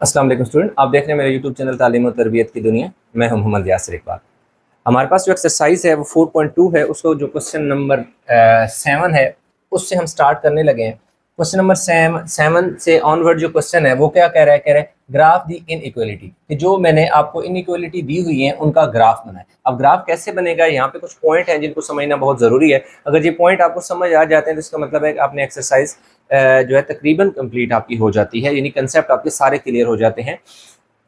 अस्सलाम वालेकुम स्टूडेंट, आप देख रहे हैं मेरे यूट्यूब चैनल तालीम और तरबियत की दुनिया। मैं हूं मोहम्मद यासिर इकबाल। हमारे पास जो एक्सरसाइज है वो 4.2 है। उसको जो क्वेश्चन नंबर 7 है उससे हम स्टार्ट करने लगे हैं। क्वेश्चन नंबर 7 से ऑनवर्ड जो क्वेश्चन है वो क्या कह रहा है ग्राफ दी इनइक्वालिटी, कि जो मैंने आपको इनइक्वालिटी दी हुई है उनका ग्राफ बनाए। अब ग्राफ कैसे बनेगा, यहाँ पे कुछ पॉइंट हैं जिनको समझना बहुत ज़रूरी है। अगर ये पॉइंट आपको समझ आ जाते हैं तो इसका मतलब है कि आपने एक्सरसाइज जो है तकरीबन कंप्लीट आपकी हो जाती है, यानी कंसेप्ट आपके सारे क्लियर हो जाते हैं।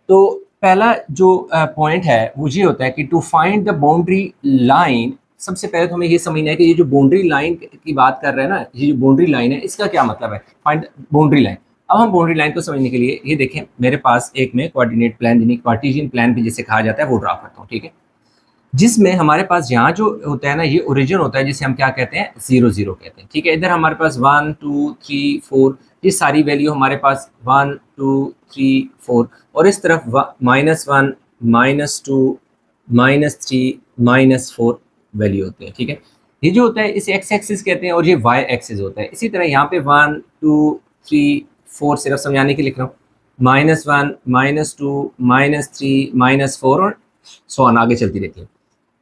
तो पहला जो पॉइंट है वो ये होता है कि to find the boundary line. सबसे पहले तो हमें ये समझना है कि ये जो बाउंड्री लाइन की बात कर रहे हैं ना, ये जो बाउंड्री लाइन है इसका क्या मतलब है। Find boundary line. अब हम बाउंड्री लाइन को समझने के लिए ये देखें, मेरे पास एक में कोऑर्डिनेट प्लान यानी कार्टेशियन प्लान भी जिसे कहा जाता है वो ड्रा करता हूँ, ठीक है। जिसमें हमारे पास यहाँ जो होता है ना, ये ओरिजिन होता है जिसे हम क्या कहते हैं, 0 0 कहते हैं, ठीक है। इधर हमारे पास 1 2 3 4, ये सारी वैल्यू हमारे पास 1 2 3 4, और इस तरफ -1 -2 -3 -4 वैल्यू होती है, ठीक है। ये जो होता है इसे एक्स एक्सिस कहते हैं और ये वाई एक्सिस होता है। इसी तरह यहाँ पे 1 2 3 4 सिर्फ समझाने के लिख रहा हूँ, -1 -2 -3 -4 और सो ऑन आगे चलती रहती है।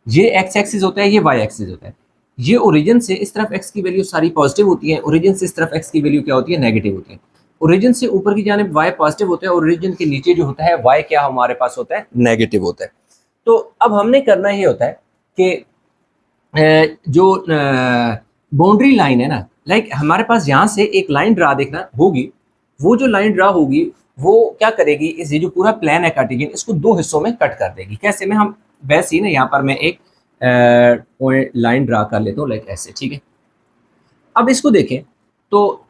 ये एक्स एक्सिस होता है, ये वाई एक्सिस होता है। ये ओरिजिन से इस तरफ एक्स की वैल्यू सारी पॉजिटिव होती है, ओरिजिन से इस तरफ एक्स की वैल्यू क्या होती है, नेगेटिव होती है। ओरिजिन से ऊपर की जानिब वाई पॉजिटिव होता है, ओरिजिन के नीचे जो होता है वाई क्या हमारे पास होता है, नेगेटिव होता है। तो अब हमने करना ये होता है कि जो बाउंड्री लाइन है ना, लाइक हमारे पास यहाँ से एक लाइन ड्रा देखना होगी। वो जो लाइन ड्रा होगी वो क्या करेगी, इस ये जो पूरा प्लान है कार्टेशियन, इसको दो हिस्सों में कट कर देगी। कैसे में, हम वैसे ही ना यहाँ पर मैं एक पॉइंट लाइन ड्रा कर लेता हूँ, लाइक ऐसे, ठीक है। अब इसको देखें तो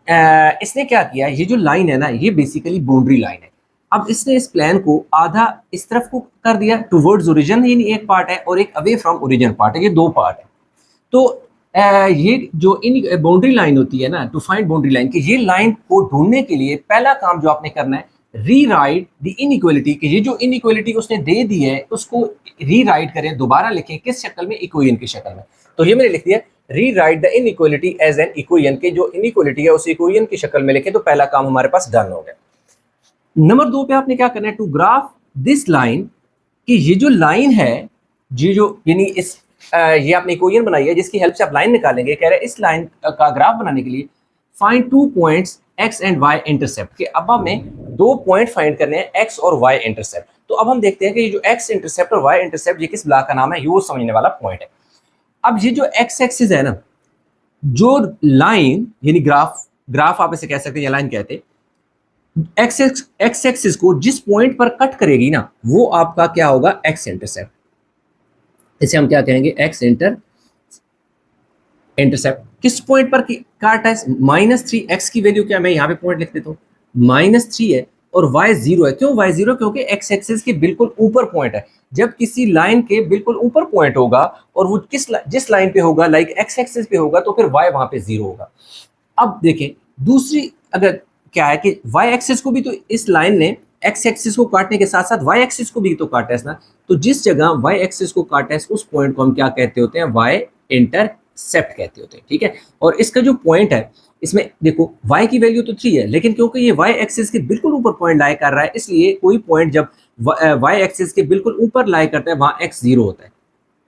इसने क्या किया, ये जो लाइन है ना ये बेसिकली बाउंड्री लाइन है। अब इसने इस प्लान को आधा इस तरफ को कर दिया टुवर्ड्स ओरिजिन, यानी एक पार्ट है, और एक अवे फ्रॉम ओरिजिन पार्ट है, ये दो पार्ट है। तो ये जो इन बाउंड्री लाइन होती है ना, टू फाइंड बाउंड्री लाइन, कि ये लाइन को ढूंढने के लिए पहला काम जो आपने करना है, रीराइट द इनइक्वालिटी, कि ये जो इनइक्वालिटी उसने दे दी है उसको रीराइट करें, दोबारा लिखें, किस शक्ल में, इक्वेशन की शक्ल में। तो ये मैंने लिख दिया rewrite the inequality as an equation, के जो इनइक्वालिटी है उस इक्वेशन की शक्ल में लिखें। तो पहला काम हमारे पास डन हो गया। नंबर 2 पे आपने क्या करना है, टू ग्राफ दिस लाइन, कि ये जो लाइन है, ये जो यानी इस ये आपने इक्वेशन बनाई है जिसकी हेल्प से आप लाइन निकालेंगे। कह रहे हैं इस लाइन का ग्राफ बनाने के लिए find 2 points x and Y intercept, के अब हमें 2 पॉइंट फाइंड करने हैं, एक्स और वाई इंटरसेप्ट। तो अब हम देखते हैं कि ये जो एक्स इंटरसेप्ट और वाई इंटरसेप्ट ये किस ब्लॉक का नाम है, ये वो समझने वाला पॉइंट है। अब ये जो एक्स एक्सिस है ना, जो लाइन यानी ग्राफ आप इसे कह सकते हैं या लाइन कहते हैं, एक्स एक्सिस को जिस पॉइंट पर कट करेगी ना वो आपका क्या होगा, एक्स इंटरसेप्ट। इसे हम क्या कहेंगे, एक्स इंटरसेप्ट। किस पॉइंट पर काटा है, -3, एक्स की वैल्यू क्या, मैं यहाँ पे पॉइंट लिख देता हूँ, -3 है और y 0 है। क्यों y 0? क्योंकि एक्स एक्सिस के बिल्कुल ऊपर पॉइंट है। जब किसी लाइन के बिल्कुल ऊपर पॉइंट होगा और वो जिस लाइन पे होगा, लाइक एक्स एक्सिस पे होगा, तो फिर y वहां पे 0 होगा। अब देखें दूसरी, अगर क्या है कि y एक्सिस को भी तो इस लाइन ने एक्स एक्सिस को काटने के साथ साथ y एक्सिस को भी तो काटा है ना। तो जिस जगह y एक्सिस को काटा है उस पॉइंट को हम क्या कहते होते हैं, y इंटरसेप्ट कहते होते हैं, ठीक है। और इसका जो पॉइंट है, इसमें देखो y की वैल्यू तो 3 है, लेकिन क्योंकि ये y एक्सिस के बिल्कुल ऊपर पॉइंट लाई कर रहा है, इसलिए कोई पॉइंट जब y एक्सिस के बिल्कुल ऊपर लाई करता है वहां x 0 होता है,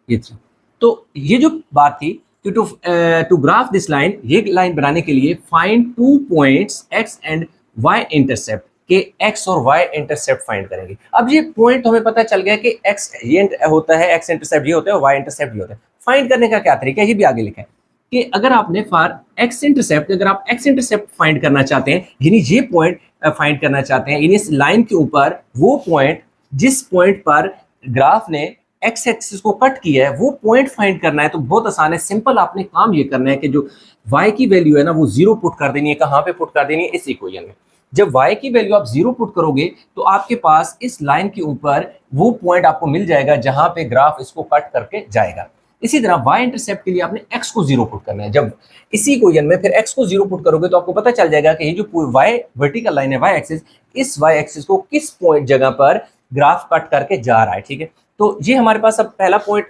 ये 3। तो ये जो बात थी कि टू ग्राफ दिस लाइन, ये लाइन बनाने के लिए find 2 points x and y intercept, के x और y इंटरसेप्ट फाइंड करेंगे। अब ये पॉइंट हमें पता चल गया कि x ये होता है, x इंटरसेप्ट ये होता है, y इंटरसेप्ट ये होता है। फाइंड करने का क्या तरीका है, ये भी आगे लिखा है कि अगर आपने फॉर x इंटरसेप्ट, अगर आप x इंटरसेप्ट फाइंड करना चाहते हैं, यानी ये पॉइंट फाइंड करना चाहते हैं, यानी इस लाइन के ऊपर वो पॉइंट जिस पॉइंट पर ग्राफ ने एक्स एक्सिस को कट किया है, वो पॉइंट फाइंड करना है। तो बहुत आसान है, सिंपल आपने काम ये करना है कि जो y की वैल्यू है ना वो 0 पुट कर देनी है। कहाँ पे पुट कर देनी है, इस इक्वेशन में। जब y की वैल्यू आप 0 पुट करोगे तो आपके पास इस लाइन के ऊपर वो पॉइंट आपको मिल जाएगा जहां पे ग्राफ इसको कट करके जाएगा। इसी तरह y इंटरसेप्ट के लिए आपने x को 0 पुट करना है। जब इसी इक्वेशन में फिर x को 0 पुट करोगे तो आपको पता चल जाएगा कि ये जो y वर्टिकल लाइन है, y एक्सिस, इस y एक्सिस को किस पॉइंट जगह पर ग्राफ कट करके जा रहा है, ठीक है। तो ये हमारे पास अब पहला पॉइंट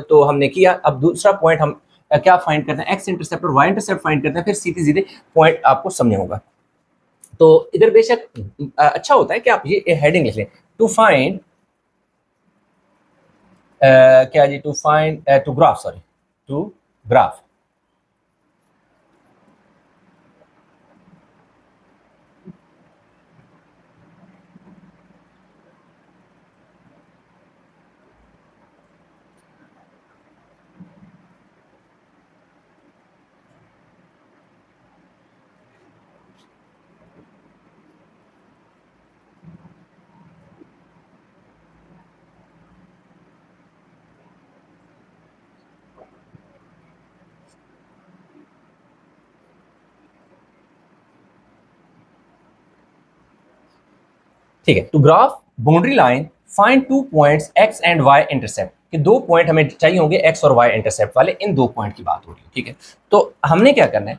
तो हमने किया। अब दूसरा पॉइंट हम क्या फाइंड करते हैं, एक्स इंटरसेप्ट और वाई इंटरसेप्ट फाइंड करते हैं, फिर सीधे सीधे पॉइंट आपको समझ होगा। तो इधर बेशक अच्छा होता है कि आप ये हेडिंग लिख लें, टू फाइंड क्या जी, to find to graph, sorry, to graph. ठीक है, to graph boundary line find to points x and Y intercept, कि दो पॉइंट हमें चाहिए होंगे एक्स और वाई इंटरसेप्ट वाले, इन दो पॉइंट की बात हो रही है। ठीक है, तो हमने क्या करना है,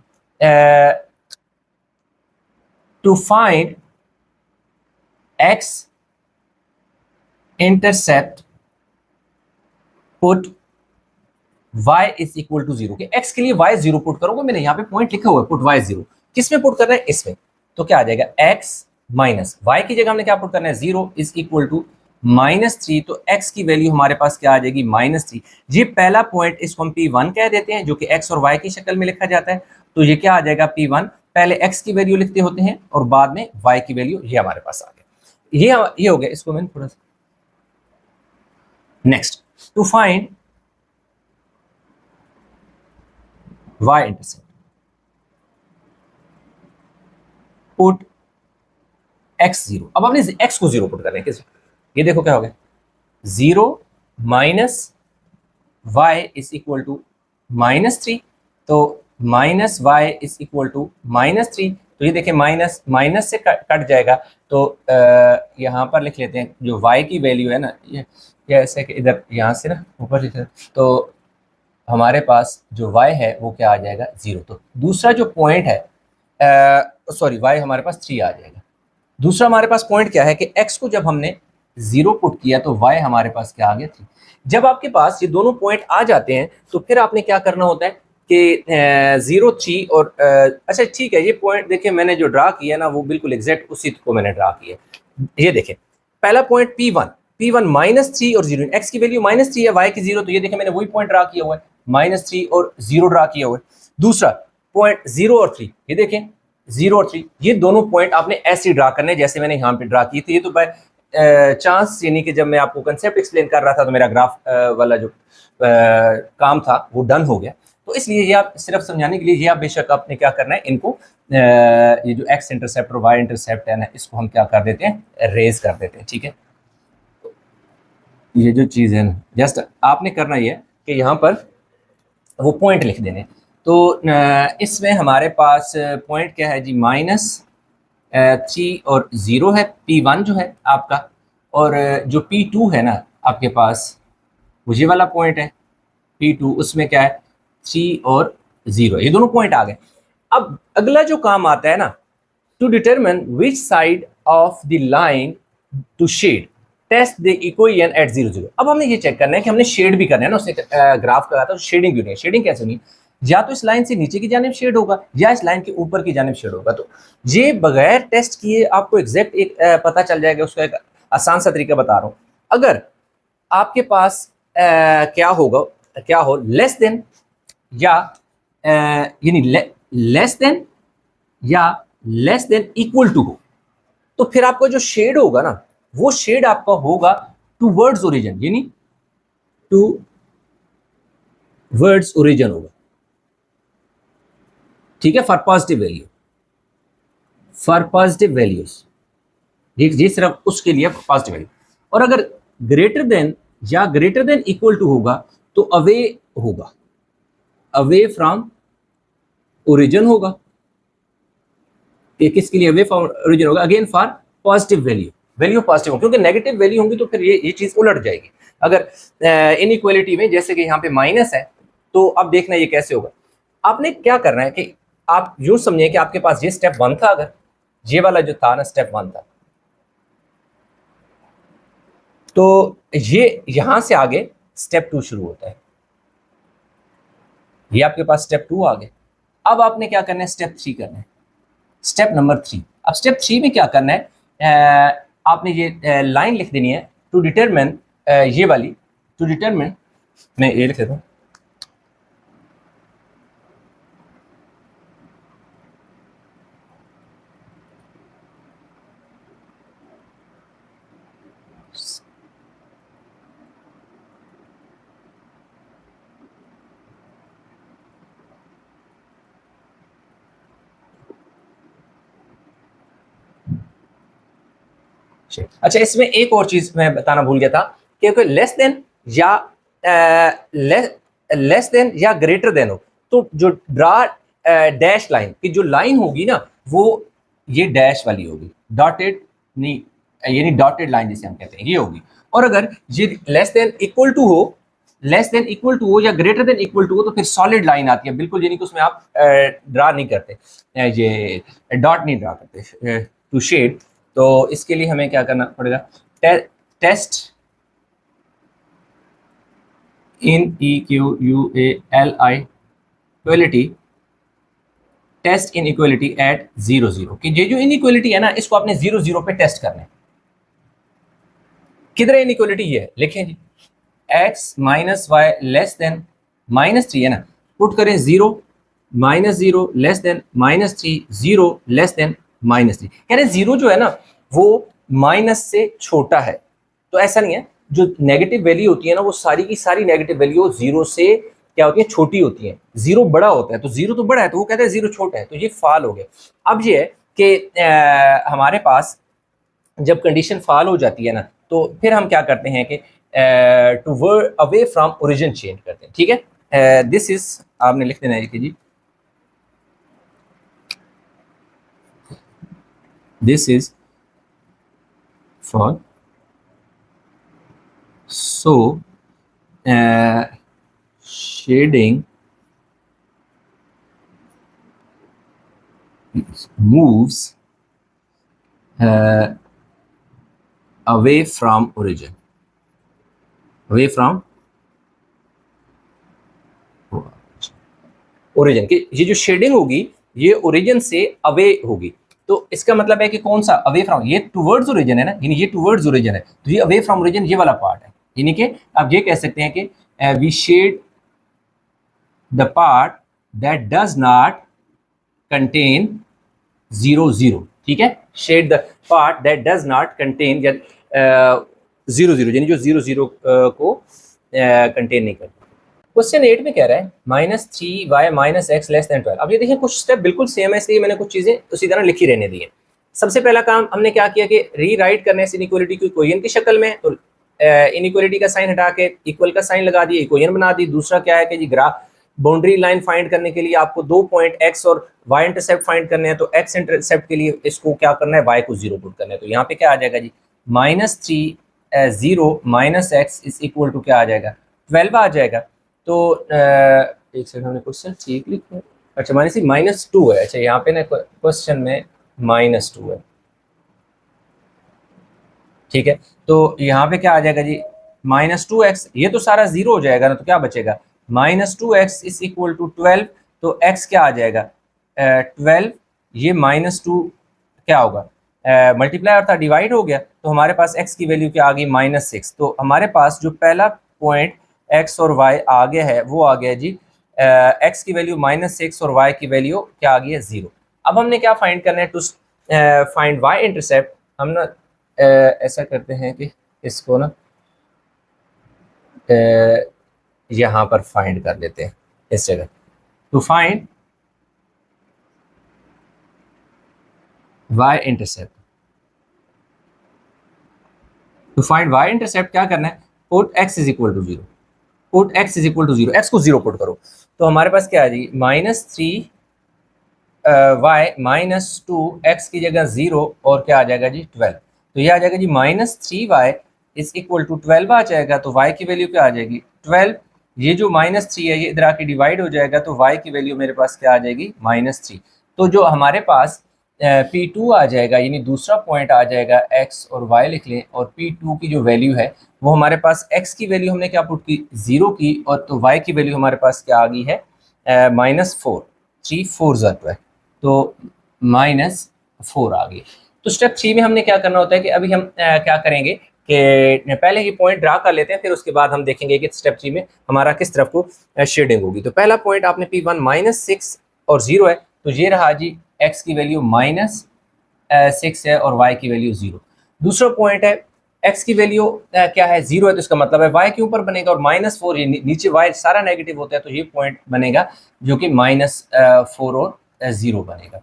to find x intercept put y is equal to 0, कि x के लिए y 0 पुट करोगे, मैंने यहाँ पे पॉइंट लिखा हुआ है पुट y 0, किसमें पुट करना है, इसमें। तो क्या आ जाएगा, x माइनस y की जगह हमने क्या पुट करना है, 0 इज इक्वल टू -3, तो x की वैल्यू हमारे पास क्या आ जाएगी, -3। ये पहला पॉइंट, इसको हम P1 कह देते हैं, जो कि x और y की शक्ल में लिखा जाता है। तो ये क्या आ जाएगा, P1, पहले x की वैल्यू लिखते होते हैं और बाद में y की वैल्यू, ये हमारे पास आ गया। ये हो गया, इसको मैंने थोड़ा सा next, to find y intercept put x 0। अब आपने x को 0 पुट करना है, कैसे, ये देखो क्या हो गया, 0 minus y is equal to -3, तो minus y is equal to -3, तो ये देखिए माइनस माइनस से कट जाएगा, तो यहाँ पर लिख लेते हैं जो y की वैल्यू है ना, ये ऐसे कि इधर यहाँ से ना ऊपर लिख, तो हमारे पास जो y है वो क्या आ जाएगा, 0। तो दूसरा जो पॉइंट है, सॉरी, y हमारे पास 3 आ जाएगा। दूसरा हमारे पास पॉइंट क्या है कि x को जब हमने 0 पुट किया तो y हमारे पास क्या आ गया, 3। जब आपके पास ये दोनों पॉइंट आ जाते हैं तो फिर आपने क्या करना होता है कि 0 3 और अच्छा ठीक है, ये पॉइंट देखिए मैंने जो ड्रा किया ना वो बिल्कुल एग्जैक्ट उसी को मैंने ड्रा किया। ये देखें, पहला पॉइंट P1 -3 और 0, x की वैल्यू -3 है, y की 0, तो ये देखें मैंने वही पॉइंट ड्रा किया हुआ है, -3 और 0 ड्रा किया हुआ है। दूसरा पॉइंट 0 और 3, ये देखें 0 और 3, ये दोनों पॉइंट आपने ऐसे ड्रा करने जैसे मैंने यहाँ पे ड्रा की थी। ये तो बाय चांस, यानी कि जब मैं आपको कंसेप्ट एक्सप्लेन कर रहा था तो मेरा ग्राफ वाला जो काम था वो डन हो गया। तो इसलिए ये आप सिर्फ समझाने के लिए, ये आप बेशक आपने क्या करना है, इनको ये जो एक्स इंटरसेप्ट और वाई इंटरसेप्ट है ना, इसको हम क्या कर देते हैं, रेज कर देते हैं। ठीक है, ये जो चीज़ है ना, जस्ट आपने करना ये है कि यहाँ पर वो पॉइंट लिख देने। तो इसमें हमारे पास पॉइंट क्या है जी, -3 और 0 है, P1 जो है आपका, और जो P2 है ना आपके पास, वो ये वाला पॉइंट है P2, उसमें क्या है, 3 और 0, ये दोनों पॉइंट आ गए। अब अगला जो काम आता है ना, to determine which side of the line to shade test the equation at 0 0। अब हमने ये चेक करना है कि हमने शेड भी करना है ना, उसने ग्राफ करा था, तो शेडिंग क्यों नहीं है, शेडिंग कैसे नहीं, या तो इस लाइन से नीचे की जानिब शेड होगा या इस लाइन के ऊपर की जानिब शेड होगा। तो ये बगैर टेस्ट किए आपको एग्जैक्ट एक पता चल जाएगा, उसका एक आसान सा तरीका बता रहा हूँ। अगर आपके पास क्या होगा, क्या हो, लेस देन या यानी लेस देन या लेस देन इक्वल टू हो, तो फिर आपका जो शेड होगा ना, वो शेड आपका होगा टूवर्ड्स ओरिजिन, यानी टूवर्ड्स ओरिजिन होगा। ठीक है, for positive value, for positive values, ये सिर्फ उसके लिए पॉजिटिव वैल्यू। और अगर ग्रेटर देन या ग्रेटर देन इक्वल टू होगा तो अवे होगा, अवे फ्रॉम ओरिजिन होगा। किसके लिए, अवे फ्रॉम ओरिजिन होगा, again for positive value, value positive हो, क्योंकि नेगेटिव वैल्यू होंगी तो फिर ये चीज उलट जाएगी। अगर इनइक्वालिटी में जैसे कि यहाँ पे माइनस है, तो अब देखना ये कैसे होगा। आपने क्या करना है कि आप यूं समझिए कि आपके पास ये स्टेप 1 था, अगर ये वाला जो था ना स्टेप 1 था, तो ये यहां से आगे स्टेप 2 शुरू होता है, ये आपके पास स्टेप 2 आ गए। अब आपने क्या करना है, स्टेप 3 करना है। स्टेप नंबर 3, अब स्टेप 3 में क्या करना है, आपने ये लाइन लिख देनी है टू डिटरमिन, ये वाली टू डिटरमिन, मैं ये लिख देता हूँ, अच्छा इसमें एक और चीज मैं बताना भूल गया था कि कोई लेस देन या लेस देन या ग्रेटर देन हो, तो जो ड्रा डैश लाइन की जो लाइन होगी ना, वो ये डैश वाली होगी, डॉटेड नहीं, यानी डॉटेड लाइन जिसे हम कहते हैं ये होगी। और अगर ये लेस देन इक्वल टू हो, लेस देन इक्वल टू हो या ग्रेटर देन इक्वल टू हो, तो फिर सॉलिड लाइन आती है बिल्कुल, यानी कि उसमें आप ड्रा नहीं करते, ये डॉट नहीं ड्रा करते टू शेड। तो इसके लिए हमें क्या करना पड़ेगा, टेस्ट इन EQUALI इक्वलिटी, टेस्ट इन इक्वलिटी एट 0 0, कि ये जो इनइक्वलिटी है ना, इसको आपने 0 0 पे टेस्ट करना है। किधर इनइक्वलिटी ये है, लिखें जी, x minus y less than -3 है ना, पुट करें 0 -0 लेस देन -3 0 लेस देन -3, कह रहे 0 जो है ना वो माइनस से छोटा है। तो ऐसा नहीं है, जो नेगेटिव वैल्यू होती है ना, वो सारी की सारी नेगेटिव वैल्यू 0 से क्या होती है, छोटी होती है। 0 बड़ा होता है, तो 0 तो बड़ा है, तो वो कहते हैं 0 छोटा है, तो ये फाल हो गया। अब ये है कि हमारे पास जब कंडीशन फाल हो जाती है ना, तो फिर हम क्या करते हैं कि toward away from origin change करते हैं, ठीक है। दिस इज, आपने लिख देना है कि जी this is for so shading moves away from origin, away from origin की ये जो शेडिंग होगी ये ओरिजिन से अवे होगी। तो इसका मतलब है कि कौन सा अवे फ्रॉम, ये टुवर्ड्स ओरिजिन है ना, यानी ये टुवर्ड्स ओरिजिन है, तो ये अवे फ्रॉम ओरिजिन ये वाला पार्ट है। यानी कि आप ये कह सकते हैं कि we shade the part that does not contain 0 0, ठीक है, shade the part that does not contain 0 0, यानी जो 0 0 को कंटेन नहीं करता। क्वेश्चन 8 में कह रहा है -3y - x लेस देन 12। अब ये देखिए कुछ स्टेप बिल्कुल सेम है, इसलिए मैंने कुछ चीजें उसी तरह लिखी रहने दी है। सबसे पहला काम हमने क्या किया कि रीराइट करने से इनइक्वालिटी को इक्वेशन की शक्ल में, तो इनइक्वालिटी का साइन हटा के इक्वल का साइन लगा दिया, इक्वेशन बना दी। दूसरा क्या है कि जी ग्राफ बाउंड्री लाइन फाइंड करने के लिए आपको 2 पॉइंट x और y इंटरसेप्ट फाइंड करने हैं, तो x इंटरसेप्ट के लिए इसको क्या करना है, y को 0 पुट करना है। तो यहाँ पे क्या आ जाएगा जी, -3 0 - x इज इक्वल टू क्या आ जाएगा, 12 आ जाएगा। तो एक सेकंड, हमने क्वेश्चन ठीक लिखा है, अच्छा -2 है, अच्छा यहाँ पे ना क्वेश्चन में -2 है, ठीक है। तो यहाँ पे क्या आ जाएगा जी, -2x, ये तो सारा 0 हो जाएगा ना, तो क्या बचेगा, -2x इज इक्वल टू 12, तो x क्या आ जाएगा 12, ये -2 क्या होगा मल्टीप्लाई अर्थात डिवाइड हो गया, तो हमारे पास x की वैल्यू क्या आ गई, -6। तो हमारे पास जो पहला पॉइंट x और y आ गया है वो आ गया जी x की वैल्यू -6 और y की वैल्यू क्या आ गई है 0। अब हमने क्या फाइंड करना है, टू फाइंड y इंटरसेप्ट, हम ना ऐसा करते हैं कि इसको ना यहाँ पर फाइंड कर लेते हैं इस जगह, to find y intercept. To find y intercept क्या करना है, put x is equal to 0, put x is equal to 0, x को 0 पुट करो, तो हमारे पास क्या आ जाएगी -3y -2 x की जगह 0 और क्या आ जाएगा जी 12, तो ये आ जाएगा जी -3y इज इक्वल टू 12 आ जाएगा। तो y की वैल्यू क्या आ जाएगी 12, ये जो -3 है ये इधर आके डिवाइड हो जाएगा, तो y की वैल्यू मेरे पास क्या आ जाएगी -3। तो जो हमारे पास P2 आ जाएगा, यानी दूसरा पॉइंट आ जाएगा, x और y लिख लें, और P2 की जो वैल्यू है वो हमारे पास x की वैल्यू हमने क्या पुट की 0 की, और तो y की वैल्यू हमारे पास क्या आ गई है -4, 3 4 12, तो 4 आ गई। तो स्टेप 3 में हमने क्या करना होता है कि अभी हम क्या करेंगे कि पहले ही पॉइंट ड्रा कर लेते हैं, फिर उसके बाद हम देखेंगे कि स्टेप 3 में हमारा किस तरफ को शेडिंग होगी। तो पहला पॉइंट आपने P1 -6 और 0 है, तो ये रहा जी x की वैल्यू -6 है और y की वैल्यू 0। दूसरा पॉइंट है x की वैल्यू क्या है 0 है, तो इसका मतलब है y के ऊपर बनेगा, और -4 ये नीचे y सारा नेगेटिव होता है, तो ये पॉइंट बनेगा जो कि -4 और 0 बनेगा।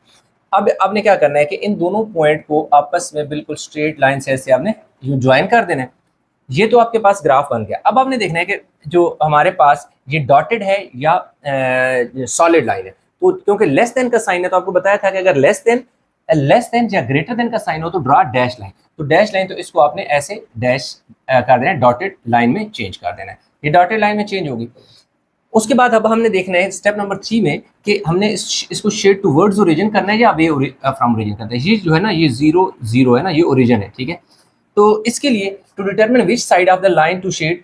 अब आपने क्या करना है कि इन दोनों पॉइंट को आपस में बिल्कुल स्ट्रेट लाइन से ऐसे आपने ज्वाइन कर देना है। ये तो आपके पास ग्राफ बन गया। अब आपने देखना है कि जो हमारे पास ये डॉटेड है या सॉलिड लाइन है, तो क्योंकि लेस देन का साइन है, तो आपको बताया था कि अगर लेस देन या ग्रेटर देन का साइन हो तो ड्रा डैश लाइन। तो डैश लाइन, तो इसको आपने ऐसे डैश कर देना है, डॉटेड लाइन में चेंज कर देना है। ये डॉटेड लाइन में चेंज होगी। उसके बाद अब हमने देखना है स्टेप नंबर 3 में कि हमने इसको शेड टुवर्ड्स ओरिजिन करना है या अवे फ्रॉम ओरिजिन करना है। ये जो है ना, ये 0 0 है ना, ये ओरिजिन है, ठीक है। तो इसके लिए to determine which side of the line to shade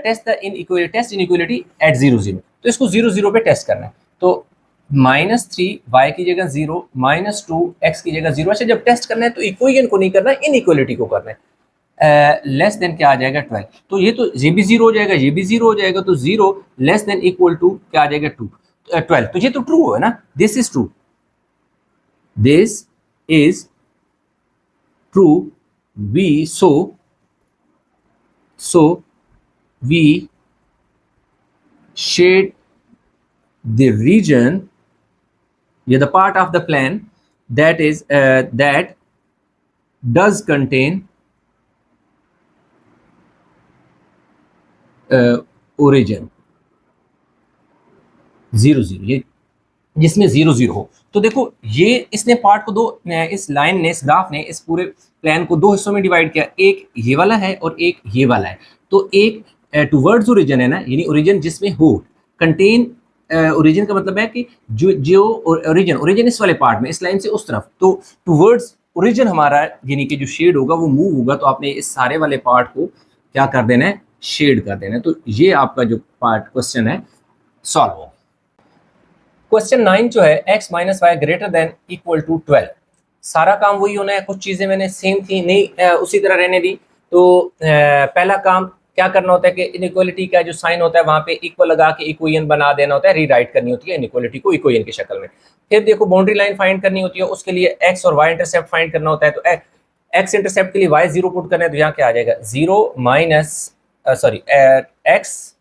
test inequality at 0 0, तो इसको 0 0 पे टेस्ट करना है। तो -3 y की जगह 0, -2 x की जगह 0। अच्छा, जब टेस्ट करना है तो इक्वेशन को नहीं करना है, इनइक्वालिटी को करना है। लेस देन क्या आ जाएगा 12, तो ये तो ये भी 0 हो जाएगा, ये भी 0 हो जाएगा, तो 0 लेस देन इक्वल टू क्या आ जाएगा 12, तो ये तो ट्रू है ना, this is true, this is true. We so we shade the region, the part of the plan that is that does contain origin 0 0, ये जिसमें 0 0 हो। तो देखो, ये इसने पार्ट को दो, इस लाइन ने, इस ग्राफ ने इस पूरे प्लान को दो हिस्सों में डिवाइड किया, एक ये वाला है और एक ये वाला है। तो एक टुवर्ड्स ओरिजिन है ना, यानी ओरिजिन जिसमें हो, कंटेन ओरिजिन का मतलब है कि जो ओरिजिन इस वाले पार्ट में, इस लाइन से उस तरफ, तो टुवर्ड्स ओरिजिन हमारा यानी कि जो शेड होगा वो मूव होगा, तो आपने इस सारे वाले पार्ट को क्या कर देना है, शेड कर देना है। तो ये आपका जो पार्ट क्वेश्चन है सॉल्व हो। क्वेश्चन 9 जो है x - y greater than equal to 12, सारा काम वही होना है, कुछ चीजें मैंने सेम थी नहीं उसी तरह रहने दी। तो पहला काम क्या करना होता है कि इनइक्वालिटी का जो साइन होता है वहां पे इक्वल लगा के इक्वेशन बना देना होता है, रीराइट करनी होती है इनइक्वालिटी को इक्वेशन की शक्ल में। फिर देखो, बाउंड्री लाइन फाइंड करनी होती है, उसके लिए x और y इंटरसेप्ट फाइंड करना होता है। तो x इंटरसेप्ट के लिए y 0 पुट करना है, तो यहाँ क्या आ जाएगा 0 x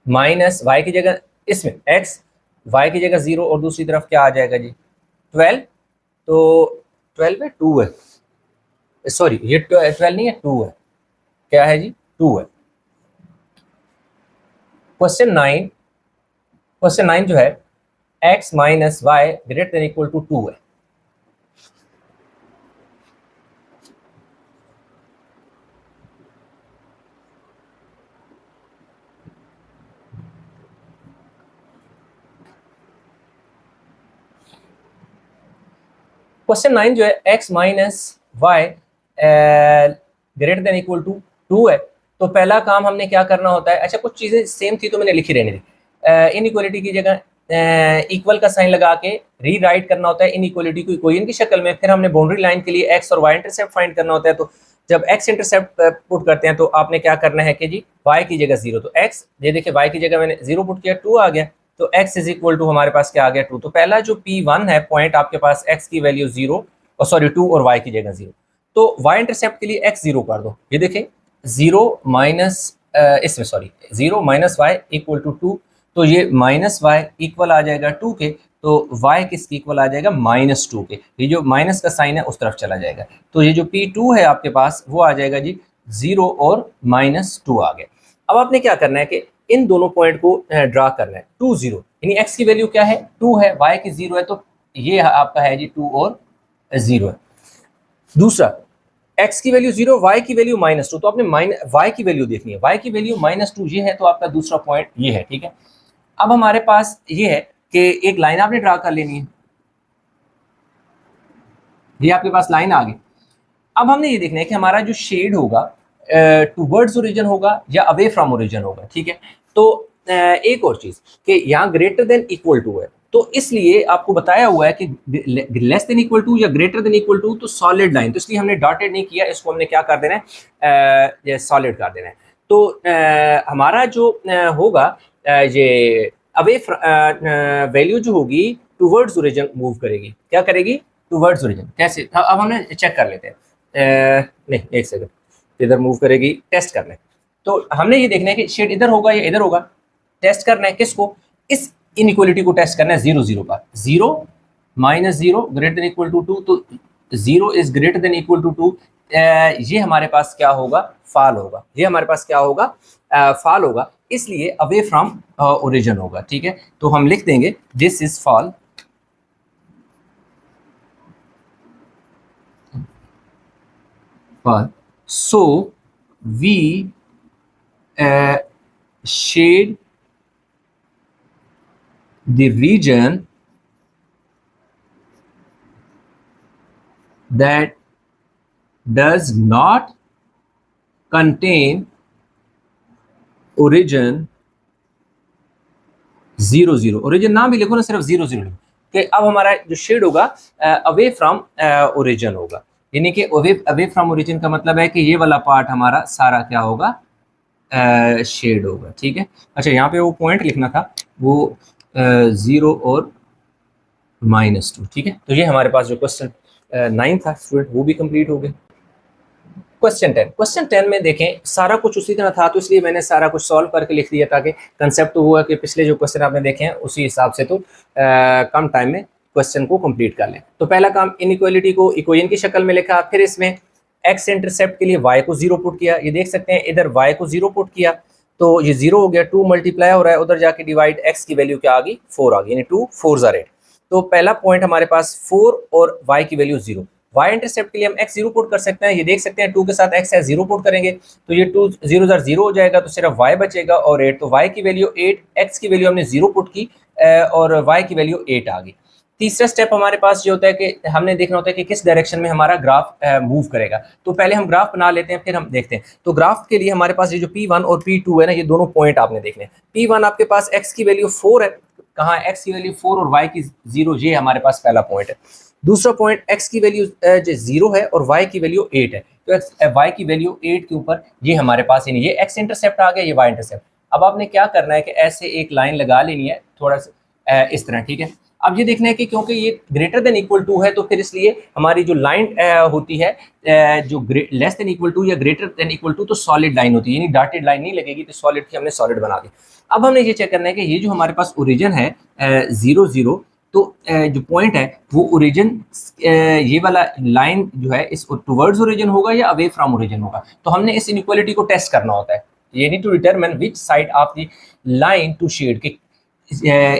माइनस y की जगह, इसमें x y की जगह 0 और दूसरी तरफ क्या आ जाएगा जी 12। तो 12 है 2 है, सॉरी ये 12 नहीं है 2 है, क्या है जी 2 है। क्वेश्चन 9 जो है x - y greater than equal to 2 है। क्वेश्चन 9 जो है x - y greater than equal to 2 है। तो पहला काम हमने क्या करना होता है, अच्छा कुछ चीज़ें सेम थी तो मैंने लिखी रहने दी। इनइक्वालिटी की जगह इक्वल का साइन लगा के रीराइट करना होता है इनइक्वालिटी को इक्वेशन की शक्ल में। फिर हमने बाउंड्री लाइन के लिए x और y इंटरसेप्ट फाइंड करना होता है। तो जब x इंटरसेप्ट पुट करते हैं तो आपने क्या करना है कि जी y की जगह 0, तो x, ये देखिए y की जगह मैंने 0 पुट किया, 2 आ गया, तो x इज इक्वल टू हमारे पास क्या आ गया 2। तो पहला जो P1 है पॉइंट आपके पास x की वैल्यू 0 और सॉरी 2 और y की जगह 0, तो y इंटरसेप्ट के लिए x 0 कर दो। ये देखें 0 माइनस इसमें sorry 0 minus y equal to 2, तो ये माइनस y इक्वल आ जाएगा 2 के, तो y किसके इक्वल आ जाएगा -2 के। ये जो माइनस का साइन है उस तरफ चला जाएगा, तो ये जो P2 है आपके पास वो आ जाएगा जी 0 और -2 आ गया। अब आपने क्या करना है कि इन दोनों पॉइंट को ड्रा करना है 2 0, यानी x की वैल्यू क्या है 2 है, y की 0 है, तो ये आपका है जी 2 और 0 है। दूसरा x की वैल्यू 0, y की वैल्यू -2, तो आपने y की वैल्यू देखनी है, y की वैल्यू -2 ये है, तो आपका दूसरा पॉइंट ये है, ठीक है। अब हमारे पास ये है कि एक लाइन आपने ड्रा कर लेनी है, ये आपके पास लाइन आ गई। अब हमने ये देखना है कि हमारा जो शेड होगा टुवर्ड्स ओरिजिन होगा या अवे फ्रॉम ओरिजिन होगा, ठीक है। तो एक और चीज कि यहाँ ग्रेटर देन इक्वल टू है, तो इसलिए आपको बताया हुआ है कि लेस देन इक्वल टू या ग्रेटर देन इक्वल टू तो सॉलिड लाइन, तो इसलिए हमने डॉटेड नहीं किया, इसको हमने क्या कर देना है, सॉलिड कर देना है। तो हमारा जो होगा ये अवे वैल्यू जो होगी टूवर्ड्स ओरिजिन मूव करेगी। क्या करेगी? Towards origin. कैसे? अब हमने चेक कर लेते हैं। नहीं, एक सेकंड, इधर मूव करेगी, टेस्ट करना है। तो हमने ये देखना है कि शेड इधर होगा या इधर होगा। टेस्ट करना है किसको? इस इनइक्वालिटी को टेस्ट करना है 0 0 पर। 0 minus 0 greater than equal to 2, तो 0 is greater than equal to 2, ये हमारे पास क्या होगा? फाल होगा। ये हमारे पास क्या होगा? फाल होगा, इसलिए अवे फ्रॉम ओरिजिन होगा। ठीक है, तो हम लिख देंगे this is fall, so we shade the region that does not contain origin 0 0। Origin ना भी लिखो ना, सिर्फ 0 0 लिखो कि अब हमारा जो शेड होगा अवे फ्रॉम ओरिजिन होगा। यानी कि अवे फ्रॉम ओरिजिन का मतलब है कि ये वाला पार्ट हमारा सारा क्या होगा? शेड होगा। ठीक है, अच्छा यहाँ पे वो पॉइंट लिखना था, वो 0 और -2। ठीक है, तो ये हमारे पास जो क्वेश्चन 9 था स्टूडेंट, वो भी कंप्लीट हो गया। क्वेश्चन 10 में देखें, सारा कुछ उसी तरह था, तो इसलिए मैंने सारा कुछ सॉल्व करके लिख दिया, ताकि कंसेप्ट तो हुआ कि पिछले जो क्वेश्चन आपने देखे हैं उसी हिसाब से तो कम टाइम में क्वेश्चन को कंप्लीट कर लें। तो पहला काम, इनइक्वालिटी को इक्वेशन की शक्ल में लिखा, फिर इसमें एक्स इंटरसेप्ट के लिए y को 0 पुट किया। ये देख सकते हैं इधर y को 0 पुट किया तो ये 0 हो गया, 2 मल्टीप्लाई हो रहा है, उधर जाके डिवाइड, x की वैल्यू क्या आ गई? 4 आ गई, यानी 2 4 8। तो पहला पॉइंट हमारे पास 4 और y की वैल्यू 0। y इंटरसेप्ट के लिए हम x 0 पुट कर सकते हैं। ये देख सकते हैं 2 के साथ x है, 0 पुट करेंगे तो ये 2 0 0 हो जाएगा, तो सिर्फ y बचेगा और 8। तो y की वैल्यू 8, x की वैल्यू हमने 0 पुट की और y की वैल्यू 8 आ गई। तीसरा स्टेप हमारे पास ये होता है कि हमने देखना होता है कि किस डायरेक्शन में हमारा ग्राफ मूव करेगा। तो पहले हम ग्राफ बना लेते हैं, फिर हम देखते हैं। तो ग्राफ के लिए हमारे पास ये जो P1 और P2 है ना, ये दोनों पॉइंट आपने देखने हैं। P1 आपके पास x की वैल्यू 4 है, कहाँ है? x की वैल्यू 4 और y की 0, ये हमारे पास पहला पॉइंट है। दूसरा पॉइंट, x की वैल्यू 0 है और y की वैल्यू 8 है, तो y की वैल्यू 8 के ऊपर ये हमारे पास ही नहीं, ये x इंटरसेप्ट आ गया, ये y इंटरसेप्ट। अब आपने क्या करना है कि ऐसे एक लाइन लगा लेनी है थोड़ा सा इस तरह। ठीक है, अब ये देखना है कि क्योंकि ये ग्रेटर देन इक्वल टू है, तो फिर इसलिए हमारी जो लाइन होती है जो लेस देन इक्वल टू या ग्रेटर देन इक्वल टू, तो सॉलिड लाइन होती है, यानी डॉटेड लाइन नहीं लगेगी, तो सॉलिड की हमने सॉलिड बना दी। अब हमने ये चेक करना है कि ये जो हमारे पास ओरिजिन है 0 0, तो जो पॉइंट है वो ओरिजिन ये वाला लाइन जो है इस टुवर्ड्स ओरिजिन होगा या अवे फ्रॉम ओरिजिन होगा। तो हमने इस इनइक्वालिटी को टेस्ट करना होता है, ये need to determine which side of the line to shade, के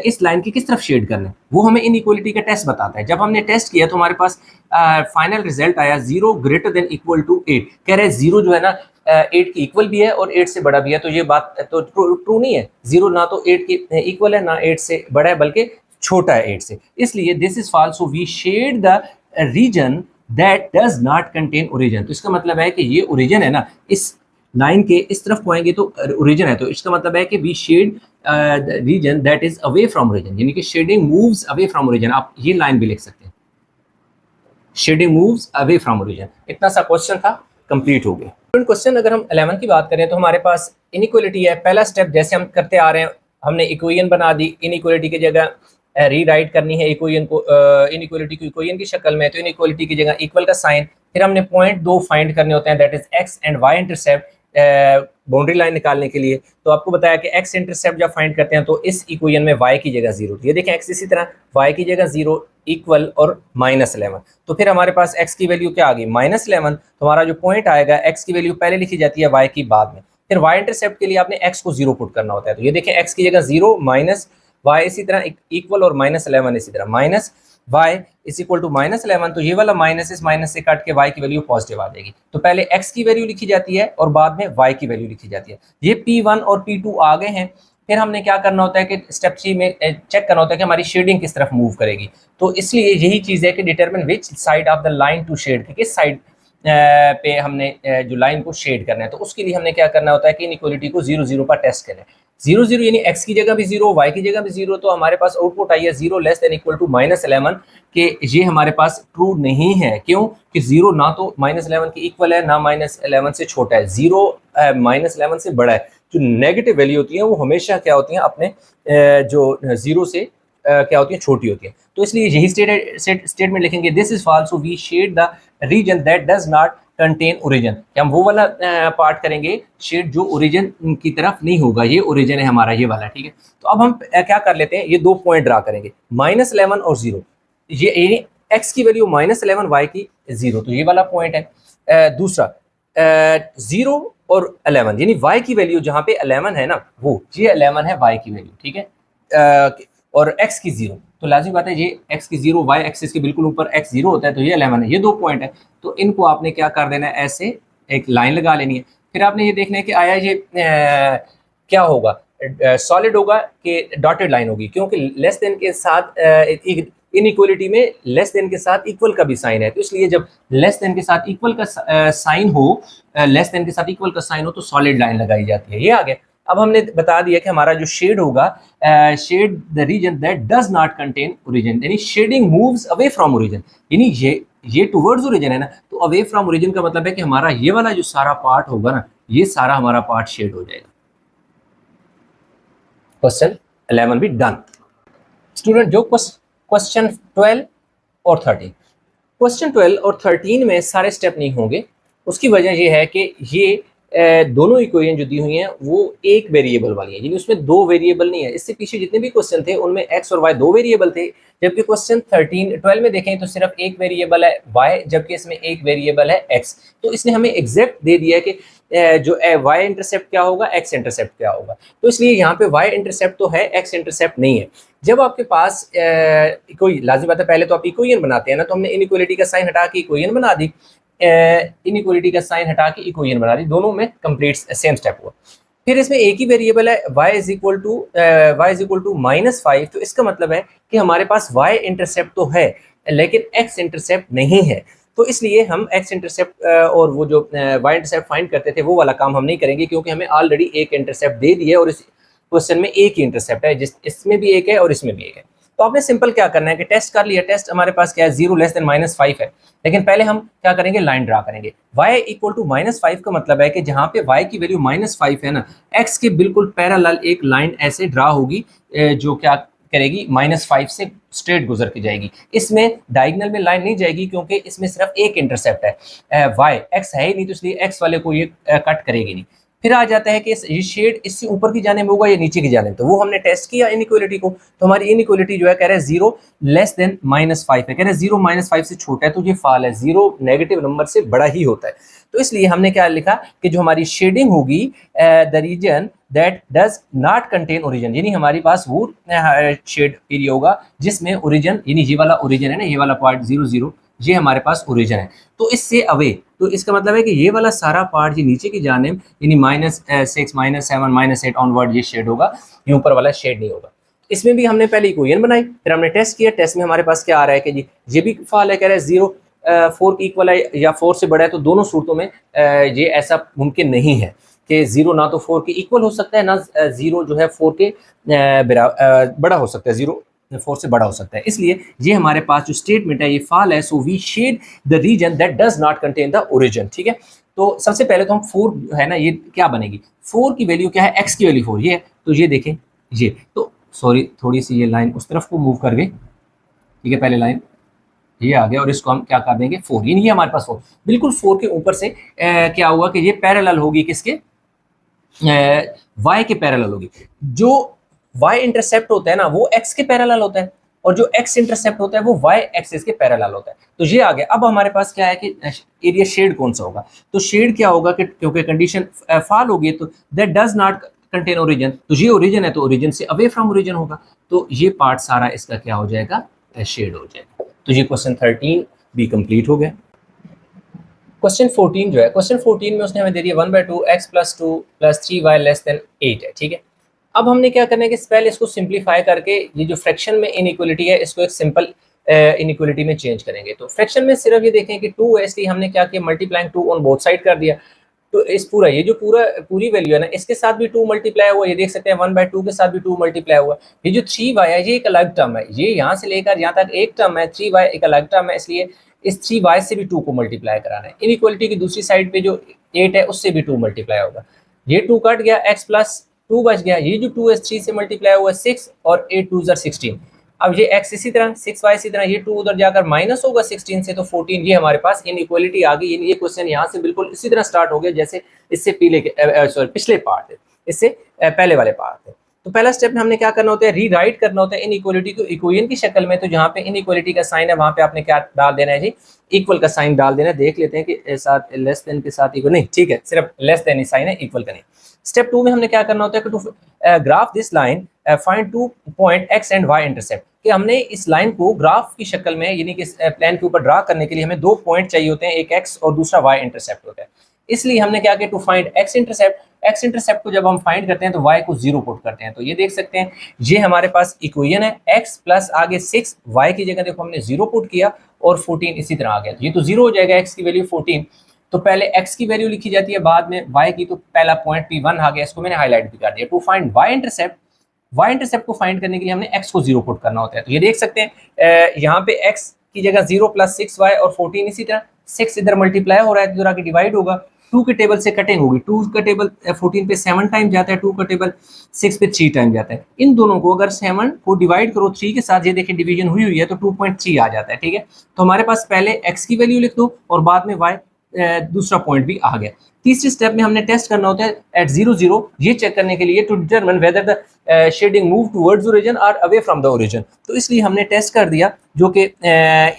इस लाइन की किस तरफ शेड करना है, वो हमें इनइक्वालिटी का टेस्ट बताता है। जब हमने टेस्ट किया तो हमारे पास फाइनल रिजल्ट आया 0 ग्रेटर देन इक्वल टू 8। कह रहे हैं 0 जो है ना 8 की इक्वल भी है और 8 से बड़ा भी है, तो ये बात तो ट्रू नहीं है। 0 ना तो 8 की इक्वल है, ना 8 से बड़ा है, बल्कि छोटा है 8 से, इसलिए this is false. So we shade the region that does not contain origin. तो इसका मतलब है कि ये ओरिजिन है ना, इस लाइन के इस तरफ पहुंचेंगे तो ओरिजिन है, तो इसका मतलब है कि we shade region that is away from origin, यानी कि shading moves away from origin. आप ये लाइन भी लिख सकते हैं, shading moves away from origin. इतना सा क्वेश्चन था, कंप्लीट हो गया। क्वेश्चन अगर हम 11 की बात करें तो हमारे पास इनइक्वालिटी है। पहला स्टेप जैसे हम करते आ रहे हैं, हमने इक्वेशन बना दी, इनइक्वालिटी की जगह रीराइट करनी है इक्वेशन को, इनइक्वालिटी को इक्वेशन की शक्ल में, तो इनइक्वालिटी की जगह इक्वल का साइन, फिर हमने पॉइंट 2 फाइंड करने होते हैं, that is x and Y intercept boundary line निकालने के लिए। तो आपको बताया कि एक्स इंटरसेप्ट जब फाइंड करते हैं तो इस इक्वेशन में y की जगह 0, ये देखें एक्स इसी तरह, y की जगह 0 इक्वल और -11। तो फिर हमारे पास x की वैल्यू क्या आ गई? -11। तो हमारा जो पॉइंट आएगा, x की वैल्यू पहले लिखी जाती है y की बाद में, फिर y इंटरसेप्ट के लिए आपने x को 0 पुट करना होता है। तो ये देखें x की जगह 0 माइनस y इसी तरह इक्वल और -11 इसी तरह, minus y is equal to -11। तो ये वाला माइनस इस माइनस से काट के y की वैल्यू पॉजिटिव आ जाएगी। तो पहले x की वैल्यू लिखी जाती है और बाद में y की वैल्यू लिखी जाती है। ये P1 और P2 आ गए हैं। फिर हमने क्या करना होता है कि स्टेप 3 में चेक करना होता है कि हमारी शेडिंग किस तरफ मूव करेगी। तो इसलिए यही चीज़ है कि determine which side of the line to shade, किस साइड पे हमने जो लाइन को शेड करना है। तो उसके लिए हमने क्या करना होता है कि इनइक्वालिटी को 0 0 पर टेस्ट करें। 0 0 यानी x की जगह भी 0, y की जगह भी 0, तो हमारे पास आउटपुट आई है 0 लेस देन इक्वल टू -11 के ये हमारे पास ट्रू नहीं है। क्यों कि 0 ना तो -11 के इक्वल है ना -11 से छोटा है, 0 -11 से बड़ा है। जो नेगेटिव वैल्यू होती है वो हमेशा क्या होती हैं अपने जो 0 से क्या होती है छोटी होती है। तो इसलिए यही स्टेटमेंट लिखेंगे, this is false, we shade the region that does not contain origin. हम वो वाला पार्ट करेंगे शेड जो ओरिजिन की तरफ नहीं होगा, ये ओरिजिन है हमारा ये वाला, ठीक है। तो अब हम क्या कर लेते हैं, ये दो पॉइंट ड्रा करेंगे, -11 और 0, ये x की वैल्यू -11, y की 0, तो ये वाला पॉइंट है। दूसरा 0 और 11 यानी y की वैल्यू जहाँ पे 11 है ना, वो ये 11 है y की वैल्यू, ठीक है, और x की 0, तो लाजिम बात है ये x की 0 y एक्सिस के बिल्कुल ऊपर x 0 होता है, तो ये 11 है, ये दो पॉइंट है। तो इनको आपने क्या कर देना है, ऐसे एक लाइन लगा लेनी है। फिर आपने ये देखना है कि आया ये क्या होगा, सॉलिड होगा कि डॉटेड लाइन होगी, क्योंकि लेस देन के साथ इनइक्वलिटी में लेस देन के साथ इक्वल का भी साइन है, तो इसलिए जब लेस देन के साथ इक्वल का साइन हो, लेस देन के साथ इक्वल का साइन हो तो सॉलिड लाइन लगाई जाती है। ये आ गया। अब हमने बता दिया कि हमारा जो शेड होगा, shade the region that does not contain origin, यानी shading moves away from origin, यानी ये टुवर्ड्स ओरिजिन है ना, तो अवे फ्रॉम ओरिजिन का मतलब है कि हमारा ये वाला जो सारा पार्ट होगा ना, ये सारा हमारा पार्ट शेड हो जाएगा। क्वेश्चन 11 भी डन। स्टूडेंट जो क्वेश्चन 12 और 13, क्वेश्चन 12 और 13 में सारे स्टेप नहीं होंगे। उसकी वजह ये है कि ये दोनों इक्वेशन जो दी हुई हैं वो एक वेरिएबल वाली है, यानी उसमें दो वेरिएबल नहीं है। इससे पीछे जितने भी क्वेश्चन थे उनमें x और y दो वेरिएबल थे, जबकि क्वेश्चन 12 में देखें तो सिर्फ एक वेरिएबल है y, जबकि इसमें एक वेरिएबल है x। तो इसने हमें एग्जैक्ट दे दिया है कि जो y इंटरसेप्ट क्या होगा, x इंटरसेप्ट क्या होगा। तो इसलिए यहाँ पे y इंटरसेप्ट तो है, x इंटरसेप्ट नहीं है। जब आपके पास कोई लाजिम बात है, पहले तो आप इक्वेशन बनाते हैं ना, तो हमने इनइक्वालिटी का साइन हटा के इक्वेशन बना दी, इनइक्वालिटी का साइन हटा के इक्वेशन बना दी, दोनों में कंप्लीट सेम स्टेप हुआ। फिर इसमें एक ही वेरिएबल है y इज इक्वल टू -5, तो इसका मतलब है कि हमारे पास y इंटरसेप्ट तो है लेकिन x इंटरसेप्ट नहीं है। तो इसलिए हम x इंटरसेप्ट और वो जो y इंटरसेप्ट फाइंड करते थे वो वाला काम हम नहीं करेंगे, क्योंकि हमें ऑलरेडी एक इंटरसेप्ट दे दिया है और इस क्वेश्चन में एक ही इंटरसेप्ट है, जिस इसमें भी एक है और इसमें भी एक है। तो आपने सिंपल क्या करना है कि टेस्ट कर लिया, टेस्ट हमारे पास क्या है, 0 लेस देन -5 है, लेकिन पहले हम क्या करेंगे, लाइन ड्रा करेंगे। y इक्वल टू -5 का मतलब है कि जहाँ पे y की वैल्यू -5 है ना, x के बिल्कुल पैरेलल एक लाइन ऐसे ड्रा होगी जो क्या करेगी, -5 से स्ट्रेट गुजर के जाएगी। इसमें डायगोनल में लाइन नहीं जाएगी क्योंकि इसमें सिर्फ एक इंटरसेप्ट है, y x है ही नहीं, तो इसलिए x वाले को ये कट करेगी नहीं। फिर आ जाता है कि ये शेड इससे ऊपर की जाने में होगा या नीचे की जाने में, तो वो हमने टेस्ट किया इनइक्वालिटी को, तो हमारी इनइक्वालिटी जो है कह रहे हैं 0 लेस देन -5 है, कह रहे हैं 0 -5 से छोटा है, तो ये फाल है, 0 नेगेटिव नंबर से बड़ा ही होता है। तो इसलिए हमने क्या लिखा कि जो हमारी शेडिंग होगी, the region that does not contain origin, यानी हमारी पास वो शेड एरिया होगा जिसमें ओरिजिन, यानी ये वाला ओरिजिन है ना, ये वाला पार्ट 0 0, ये हमारे पास ओरिजिन है, तो इससे अवे, तो इसका मतलब है कि ये वाला सारा पार्ट ये नीचे की जानिब यानी -6 -7 -8 ऑनवर्ड ये शेड होगा, ये ऊपर वाला शेड नहीं होगा। इसमें भी हमने पहले इक्वेशन बनाई, फिर हमने टेस्ट किया, टेस्ट में हमारे पास क्या आ रहा है कि जी ये भी फाल है, कह रहा है 0 4 के इक्वल है या 4 से बड़ा है, तो दोनों सूरतों में ये ऐसा मुमकिन नहीं है कि 0 ना तो 4 के इक्वल हो सकता है, ना 0 जो है 4 के बड़ा हो सकता है, 0 4 से बड़ा हो सकता है। इसलिए ये हमारे पास जो स्टेटमेंट है ये फाल है, so we shade the region that does not contain the origin, ठीक है। तो सबसे पहले तो हम 4 है ना, ये क्या बनेगी, 4 की वैल्यू क्या है, x की वैल्यू 4 ये है, तो ये देखें ये, तो सॉरी थोड़ी सी ये लाइन उस तरफ को मूव कर गई, ठीक है, पहले लाइन ये आ गया और इसको हम क्या कर देंगे 4, ये हमारे पास 4 बिल्कुल 4 के ऊपर से क्या हुआ कि ये पैरेलल होगी किसके, y के पैरेलल होगी। जो y इंटरसेप्ट होता है ना वो x के पैरेलल होता है, और जो x इंटरसेप्ट होता है वो y एक्सिस के पैरेलल होता है। तो ये आ गया। अब हमारे पास क्या है कि एरिया शेड कौन सा होगा, तो शेड क्या होगा कि क्योंकि कंडीशन फॉल होगी तो that does not contain origin, तो ये ओरिजिन है तो ओरिजिन से अवे फ्रॉम ओरिजिन होगा, तो ये पार्ट सारा इसका क्या हो जाएगा, शेड हो जाएगा। तो ये क्वेश्चन 13 भी कंप्लीट हो गया। क्वेश्चन 14 जो है, क्वेश्चन 14 में उसने हमें दे दिया 1/2 x + 2 + 3y लेस देन 8 है, ठीक है। अब हमने क्या करना है कि पहले इसको सिंप्लीफाई करके ये जो फ्रैक्शन में इनइक्वालिटी है इसको एक सिंपल इनइक्वालिटी में चेंज करेंगे। तो फ्रैक्शन में सिर्फ ये देखें कि 2 है, इसलिए हमने क्या किया, मल्टीप्लाइंग 2 ऑन बोथ साइड कर दिया। तो इस पूरा ये जो पूरी वैल्यू है ना, इसके साथ भी 2 मल्टीप्लाई हुआ, ये देख सकते हैं 1/2 के साथ भी 2 मल्टीप्लाई हुआ। ये जो 3y है ये एक अलग टर्म है, ये यहाँ से लेकर यहाँ तक एक टर्म है, 3y एक अलग टर्म है, इसलिए इस 3y से भी 2 को मल्टीप्लाई कराना है। इनइक्वालिटी की दूसरी साइड पे जो 8 है उससे भी 2 मल्टीप्लाई होगा, ये 2 कट गया, x प्लस 2 बच गया, ये जो 2 है 3 से मल्टीप्लाई हुआ 6 और 8 2 16। अब ये x इसी तरह 6y इसी तरह, ये 2 उधर जाकर माइनस होगा 16 से तो 14। ये हमारे पास इनइक्वालिटी आ गई। ये क्वेश्चन यहाँ से बिल्कुल इसी तरह स्टार्ट हो गया जैसे इससे पिछले पार्ट है, इससे पहले वाले पार्ट है। तो पहला स्टेप में हमने क्या करना होता है, रीराइट करना होता है इनइक्वालिटी को इक्वेशन की शक्ल में। तो जहाँ पे इनइक्वालिटी का साइन है वहाँ पे आपने क्या डाल देना है जी, इक्वल का साइन डाल देना है। देख लेते हैं कि साथ लेस देन के साथ इक्वल नहीं, ठीक है, सिर्फ लेस देन ही साइन है, इक्वल का नहीं। स्टेप 2 में हमने क्या करना होता है कि to graph this line find 2 point x and y intercept, कि हमने इस लाइन को ग्राफ की शक्ल में यानी कि प्लान के ऊपर ड्रा करने के लिए हमें 2 पॉइंट चाहिए होते हैं, एक x और दूसरा y इंटरसेप्ट होता है। इसलिए हमने क्या किया, टू फाइंड x इंटरसेप्ट को जब हम फाइंड करते हैं तो y को 0 पुट करते हैं। तो ये देख सकते हैं ये हमारे पास इक्वेशन है, x प्लस आगे 6, y की जगह देखो हमने 0 पुट किया और 14 इसी तरह आ गया। ये तो 0 हो जाएगा, x की वैल्यू 14, तो पहले x की वैल्यू लिखी जाती है, बाद में y की। तो पहला पॉइंट P1 आ गया, इसको मैंने हाईलाइट भी कर दिया। टू फाइंड y इंटरसेप्ट को फाइंड करने के लिए हमने x को 0 पुट करना होता है। तो ये देख सकते हैं यहाँ पे x की जगह 0 प्लस 6y और 14 इसी तरह, 6 इधर मल्टीप्लाई हो रहा है तो इधर आके डिवाइड होगा, 2 के टेबल से कटिंग होगी, 2 का टेबल 14 पे 7 टाइम जाता है, 2 का टेबल 6 पे 3 टाइम जाता है। इन दोनों को अगर 7 को डिवाइड करो 3 के साथ, ये देखिए डिवीजन हुई है तो 2.3 आ जाता है, ठीक है। तो हमारे पास पहले x की वैल्यू लिख दो और बाद में y दूसरा पॉइंट भी आ गया। तीसरे स्टेप में हमने टेस्ट करना होता है एट 0 0, ये चेक करने के लिए to determine whether the shading move towards origin और अवे फ्रॉम द ओरिजिन। तो इसलिए हमने टेस्ट कर दिया, जो कि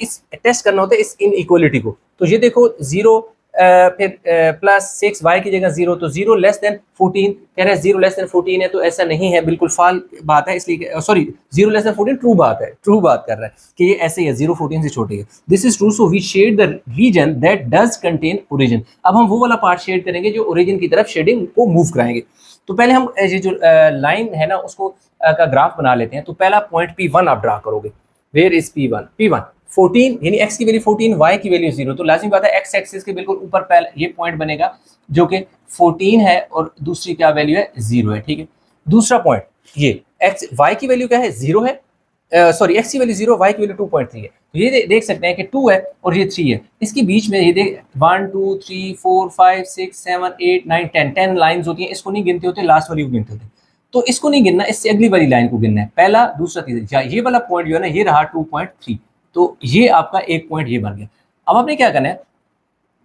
इस टेस्ट करना होता है इस इनइक्वालिटी को। तो ये देखो 0 फिर प्लस 6 y की जगह 0, तो 0 लेस देन 14 कह रहे हैं, 0 लेस देन 14 है तो ऐसा नहीं है, बिल्कुल फाल बात है, इसलिए सॉरी 0 लेस देन 14 ट्रू बात है, ट्रू बात कर रहा है कि ये ऐसे ही है, 0 14 से छोटी है। This is true, so we shade the region that does contain origin. अब हम वो वाला पार्ट शेड करेंगे जो ओरिजिन की तरफ शेडिंग को मूव कराएंगे। तो पहले हम ये जो लाइन है ना उसको का ग्राफ बना लेते हैं। तो पहला पॉइंट P1 आप ड्रा करोगे, वेयर इज P1 14 यानी x की वैल्यू 14, y की वैल्यू 0, तो लाजिम बात है x एक्सिस के बिल्कुल ऊपर पहले ये पॉइंट बनेगा जो कि 14 है और दूसरी क्या वैल्यू है 0 है, ठीक है। दूसरा पॉइंट ये x y की वैल्यू क्या है 0 है, सॉरी x की वैल्यू 0, y की वैल्यू 2.3 है। तो ये देख सकते हैं कि 2 है और ये 3 है, इसके बीच में ये देख 1 2 3 4 5 6 7 8 9 10 लाइन्स होती हैं, इसको नहीं गिनते होते, लास्ट वाली को गिनते होते। तो इसको नहीं गिनना, इससे अगली वाली लाइन को गिनना है, पहला दूसरा तीसरा। ये वाला पॉइंट जो है ना ये रहा 2.3, तो ये आपका एक पॉइंट ये बन गया। अब आपने क्या करना है,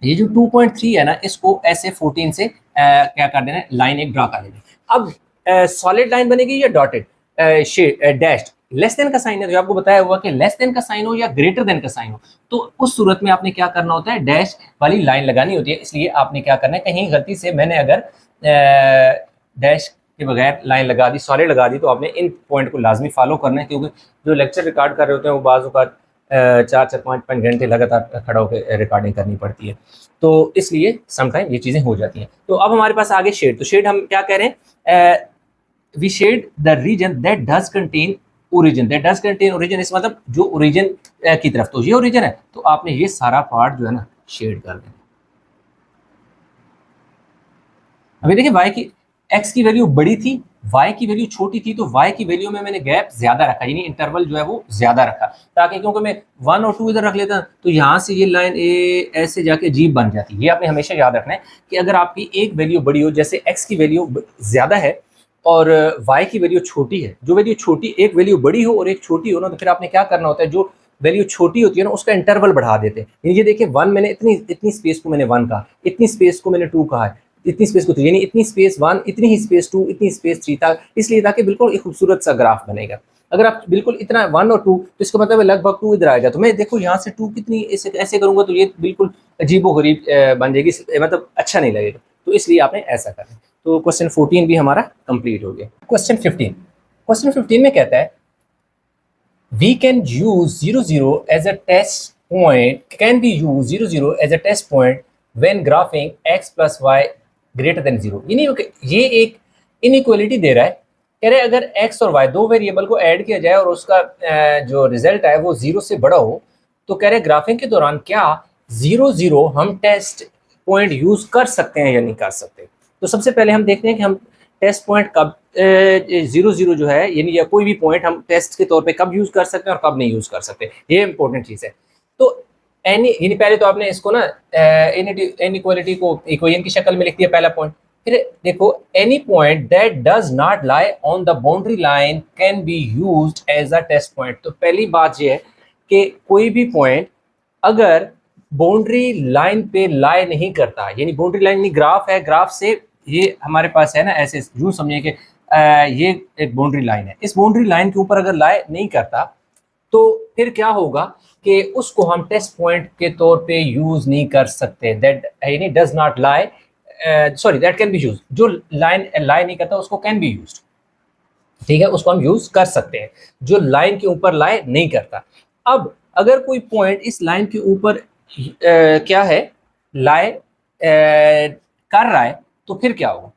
ये जो 2.3 है ना इसको ऐसे 14 से क्या कर देना है, लाइन एक ड्रा कर लेना है। अब सॉलिड लाइन बनेगी या डॉटेड डैश्ड, लेस देन का साइन है, तो आपको बताया हुआ कि लेस देन का साइन हो या ग्रेटर देन का साइन हो, तो उस सूरत में आपने क्या करना होता है, डैश वाली लाइन लगानी होती है। इसलिए आपने क्या करना है, कहीं गलती से मैंने अगर डैश के बगैर लाइन लगा दी, सॉलिड लगा दी, तो आपने इन पॉइंट को लाजमी फॉलो करना है, क्योंकि जो लेक्चर रिकॉर्ड कर रहे होते हैं वो बाज़ औक़ात 4-5 घंटे लगातार खड़ा होकर रिकॉर्डिंग करनी पड़ती है, तो इसलिए समटाइम ये चीज़ें हो जाती हैं। तो अब हमारे पास आगे शेड, तो शेड हम क्या कह रहे हैं, we shade the region that does contain origin, that does contain origin, इस मतलब जो ओरिजिन की तरफ, तो ये ओरिजिन है, तो आपने ये सारा पार्ट जो है ना शेड कर देना। अभी देखिए y की x की वैल्यू बड़ी थी, y की वैल्यू छोटी थी, तो y की वैल्यू में मैंने गैप ज्यादा रखा, यानी इंटरवल जो है वो ज्यादा रखा, ताकि क्योंकि मैं 1 और 2 इधर रख लेता तो यहाँ से ये लाइन ए ऐसे जाके जी बन जाती। ये आपने हमेशा याद रखना है कि अगर आपकी एक वैल्यू बड़ी हो, जैसे x की वैल्यू ज्यादा है और y की वैल्यू छोटी है, जो वैल्यू छोटी, एक वैल्यू बड़ी हो और एक छोटी हो ना, तो फिर आपने क्या करना होता है, जो वैल्यू छोटी होती है ना उसका इंटरवल बढ़ा देते हैं। ये देखिए 1 मैंने इतनी स्पेस को मैंने 1 कहा, इतनी स्पेस को मैंने 2 कहा है, इतनी स्पेस को 3, यानी इतनी स्पेस 1, इतनी ही स्पेस 2, इतनी स्पेस 3 था, इसलिए ताकि बिल्कुल एक खूबसूरत सा ग्राफ बनेगा। अगर आप बिल्कुल इतना 1 और 2, तो इसका मतलब लगभग 2 इधर आएगा, तो मैं देखो यहाँ से 2 कितनी ऐसे करूँगा तो ये बिल्कुल अजीबोगरीब बन जाएगी, मतलब अच्छा नहीं लगेगा, तो इसलिए आपने ऐसा करना। तो क्वेश्चन 14 भी हमारा कंप्लीट हो गया। क्वेश्चन 15 में कहता है we can use 0 0 as a test point, can be used 0 0 as a test point when graphing x plus y greater than 0। यानी ये एक इनइक्वालिटी दे रहा है, कह रहे अगर x और y दो वेरिएबल को ऐड किया जाए और उसका जो रिजल्ट है वो 0 से बड़ा हो, तो कह रहे ग्राफिंग के दौरान क्या 0 0 हम टेस्ट पॉइंट यूज़ कर सकते हैं या नहीं कर सकते। तो सबसे पहले हम देखते हैं कि हम टेस्ट पॉइंट कब 0 0 जो है यानी या कोई भी पॉइंट हम टेस्ट के तौर पे कब यूज़ कर सकते हैं और कब नहीं यूज़ कर सकते, ये इंपॉर्टेंट चीज़ है। तो एनी यानी पहले तो आपने इसको ना इनइक्वालिटी को इक्वेशन की शक्ल में लिख दिया पहला पॉइंट। फिर देखो any point that does not lie on the boundary line can be used as a test point. तो पहली बात ये है कि कोई भी पॉइंट अगर बाउंड्री लाइन पे लाई नहीं करता, यानी बाउंड्री लाइन नहीं ग्राफ है, ग्राफ से ये हमारे पास है ना ऐसे यूँ समझिए कि ये एक बाउंड्री लाइन है, इस बाउंड्री लाइन के ऊपर अगर लाई नहीं करता तो फिर क्या होगा कि उसको हम टेस्ट पॉइंट के तौर पे यूज नहीं कर सकते। दैट यानी does not lie, sorry that can be use, जो लाइन लाई नहीं करता उसको कैन बी यूज, ठीक है, उसको हम यूज कर सकते हैं जो लाइन के ऊपर लाई नहीं करता। अब अगर कोई पॉइंट इस लाइन के ऊपर क्या है लाई कर रहा है तो फिर क्या होगा,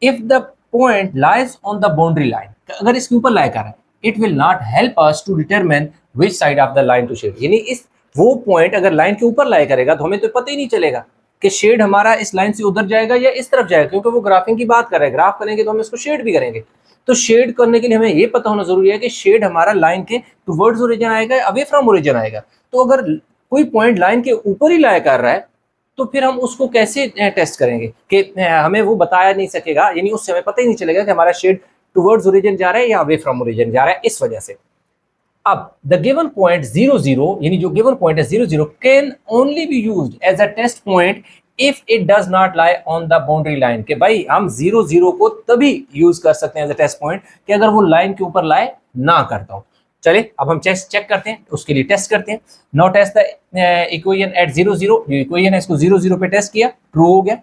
if the point lies on the boundary line, अगर इसके ऊपर लाई कर रहा है, it will not help us to determine which side of the line to shade. यानी इस वो पॉइंट अगर लाइन के ऊपर लाई करेगा तो हमें तो पता ही नहीं चलेगा कि शेड हमारा इस लाइन से उधर जाएगा या इस तरफ जाएगा, क्योंकि वो ग्राफिंग की बात कर रहे हैं, ग्राफ करेंगे तो हम इसको शेड भी करेंगे। तो शेड करने के लिए हमें ये पता होना जरूरी है कि शेड हमारा लाइन के टुवर्ड्स ओरिजिन आएगा या अवे फ्रॉम ओरिजिन आएगा। तो अगर कोई पॉइंट लाइन के ऊपर ही लाई कर रहा है तो फिर हम उसको कैसे टेस्ट करेंगे कि हमें वो बताया नहीं सकेगा, यानी उससे हमें पता ही नहीं चलेगा कि हमारा शेड टुवर्ड्स ओरिजिन जा रहा है या अवे फ्रॉम ओरिजिन जा रहा है, इस वजह से। अब द गिवन पॉइंट 0 0 यानी जो गिवन पॉइंट है 0 0 can only be used as a test point if it does not lie on the boundary line. के भाई हम 0 0 को तभी यूज कर सकते हैं एज अ टेस्ट पॉइंट कि अगर वो लाइन के ऊपर लाई ना करता हो। चलिए अब हम चेक करते हैं, उसके लिए टेस्ट करते हैं। Now test the equation at 0 0, जो इक्वेशन है इसको 0 0 पे टेस्ट किया, ट्रू हो गया।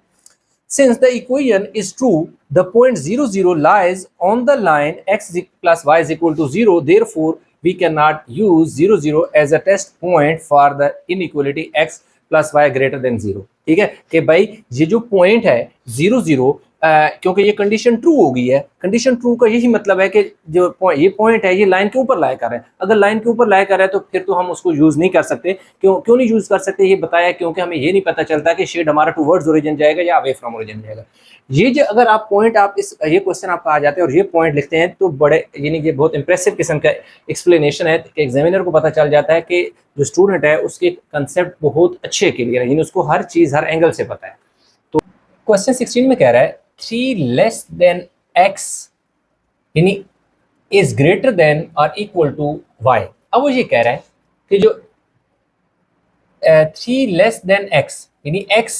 Since the equation is true, the point 0 0 lies on the line x plus y is equal to 0. Therefore, we cannot use 0 0 as a test point for the inequality x plus y greater than 0. ठीक है कि भाई ये जो point है 0 0, क्योंकि ये condition true हो गई है। कंडीशन ट्रू का यही मतलब है कि जो ये पॉइंट है ये लाइन के ऊपर लाई कर रहा है। अगर लाइन के ऊपर लाई कर रहा है तो फिर तो हम उसको यूज नहीं कर सकते। क्यों नहीं यूज कर सकते ये बताया, क्योंकि हमें ये नहीं पता चलता कि शेड हमारा टुवर्ड्स ओरिजिन जाएगा या अवे फ्रॉम ओरिजिन जाएगा। ये जो अगर आप पॉइंट आप इस ये क्वेश्चन आपका आ जाते हैं और ये पॉइंट लिखते हैं तो बड़े यानी ये बहुत इंप्रेसिव किस्म का एक्सप्लेनेशन है कि एग्जामिनर को पता चल जाता है कि जो स्टूडेंट है उसके कंसेप्ट बहुत अच्छे क्लियर है, यानी उसको हर चीज़ हर एंगल से पता है। तो क्वेश्चन 16 में कह रहा है 3 लेस देन x यानी इज ग्रेटर देन और इक्वल टू y। अब वो ये कह रहा है कि जो 3 लेस देन x यानी x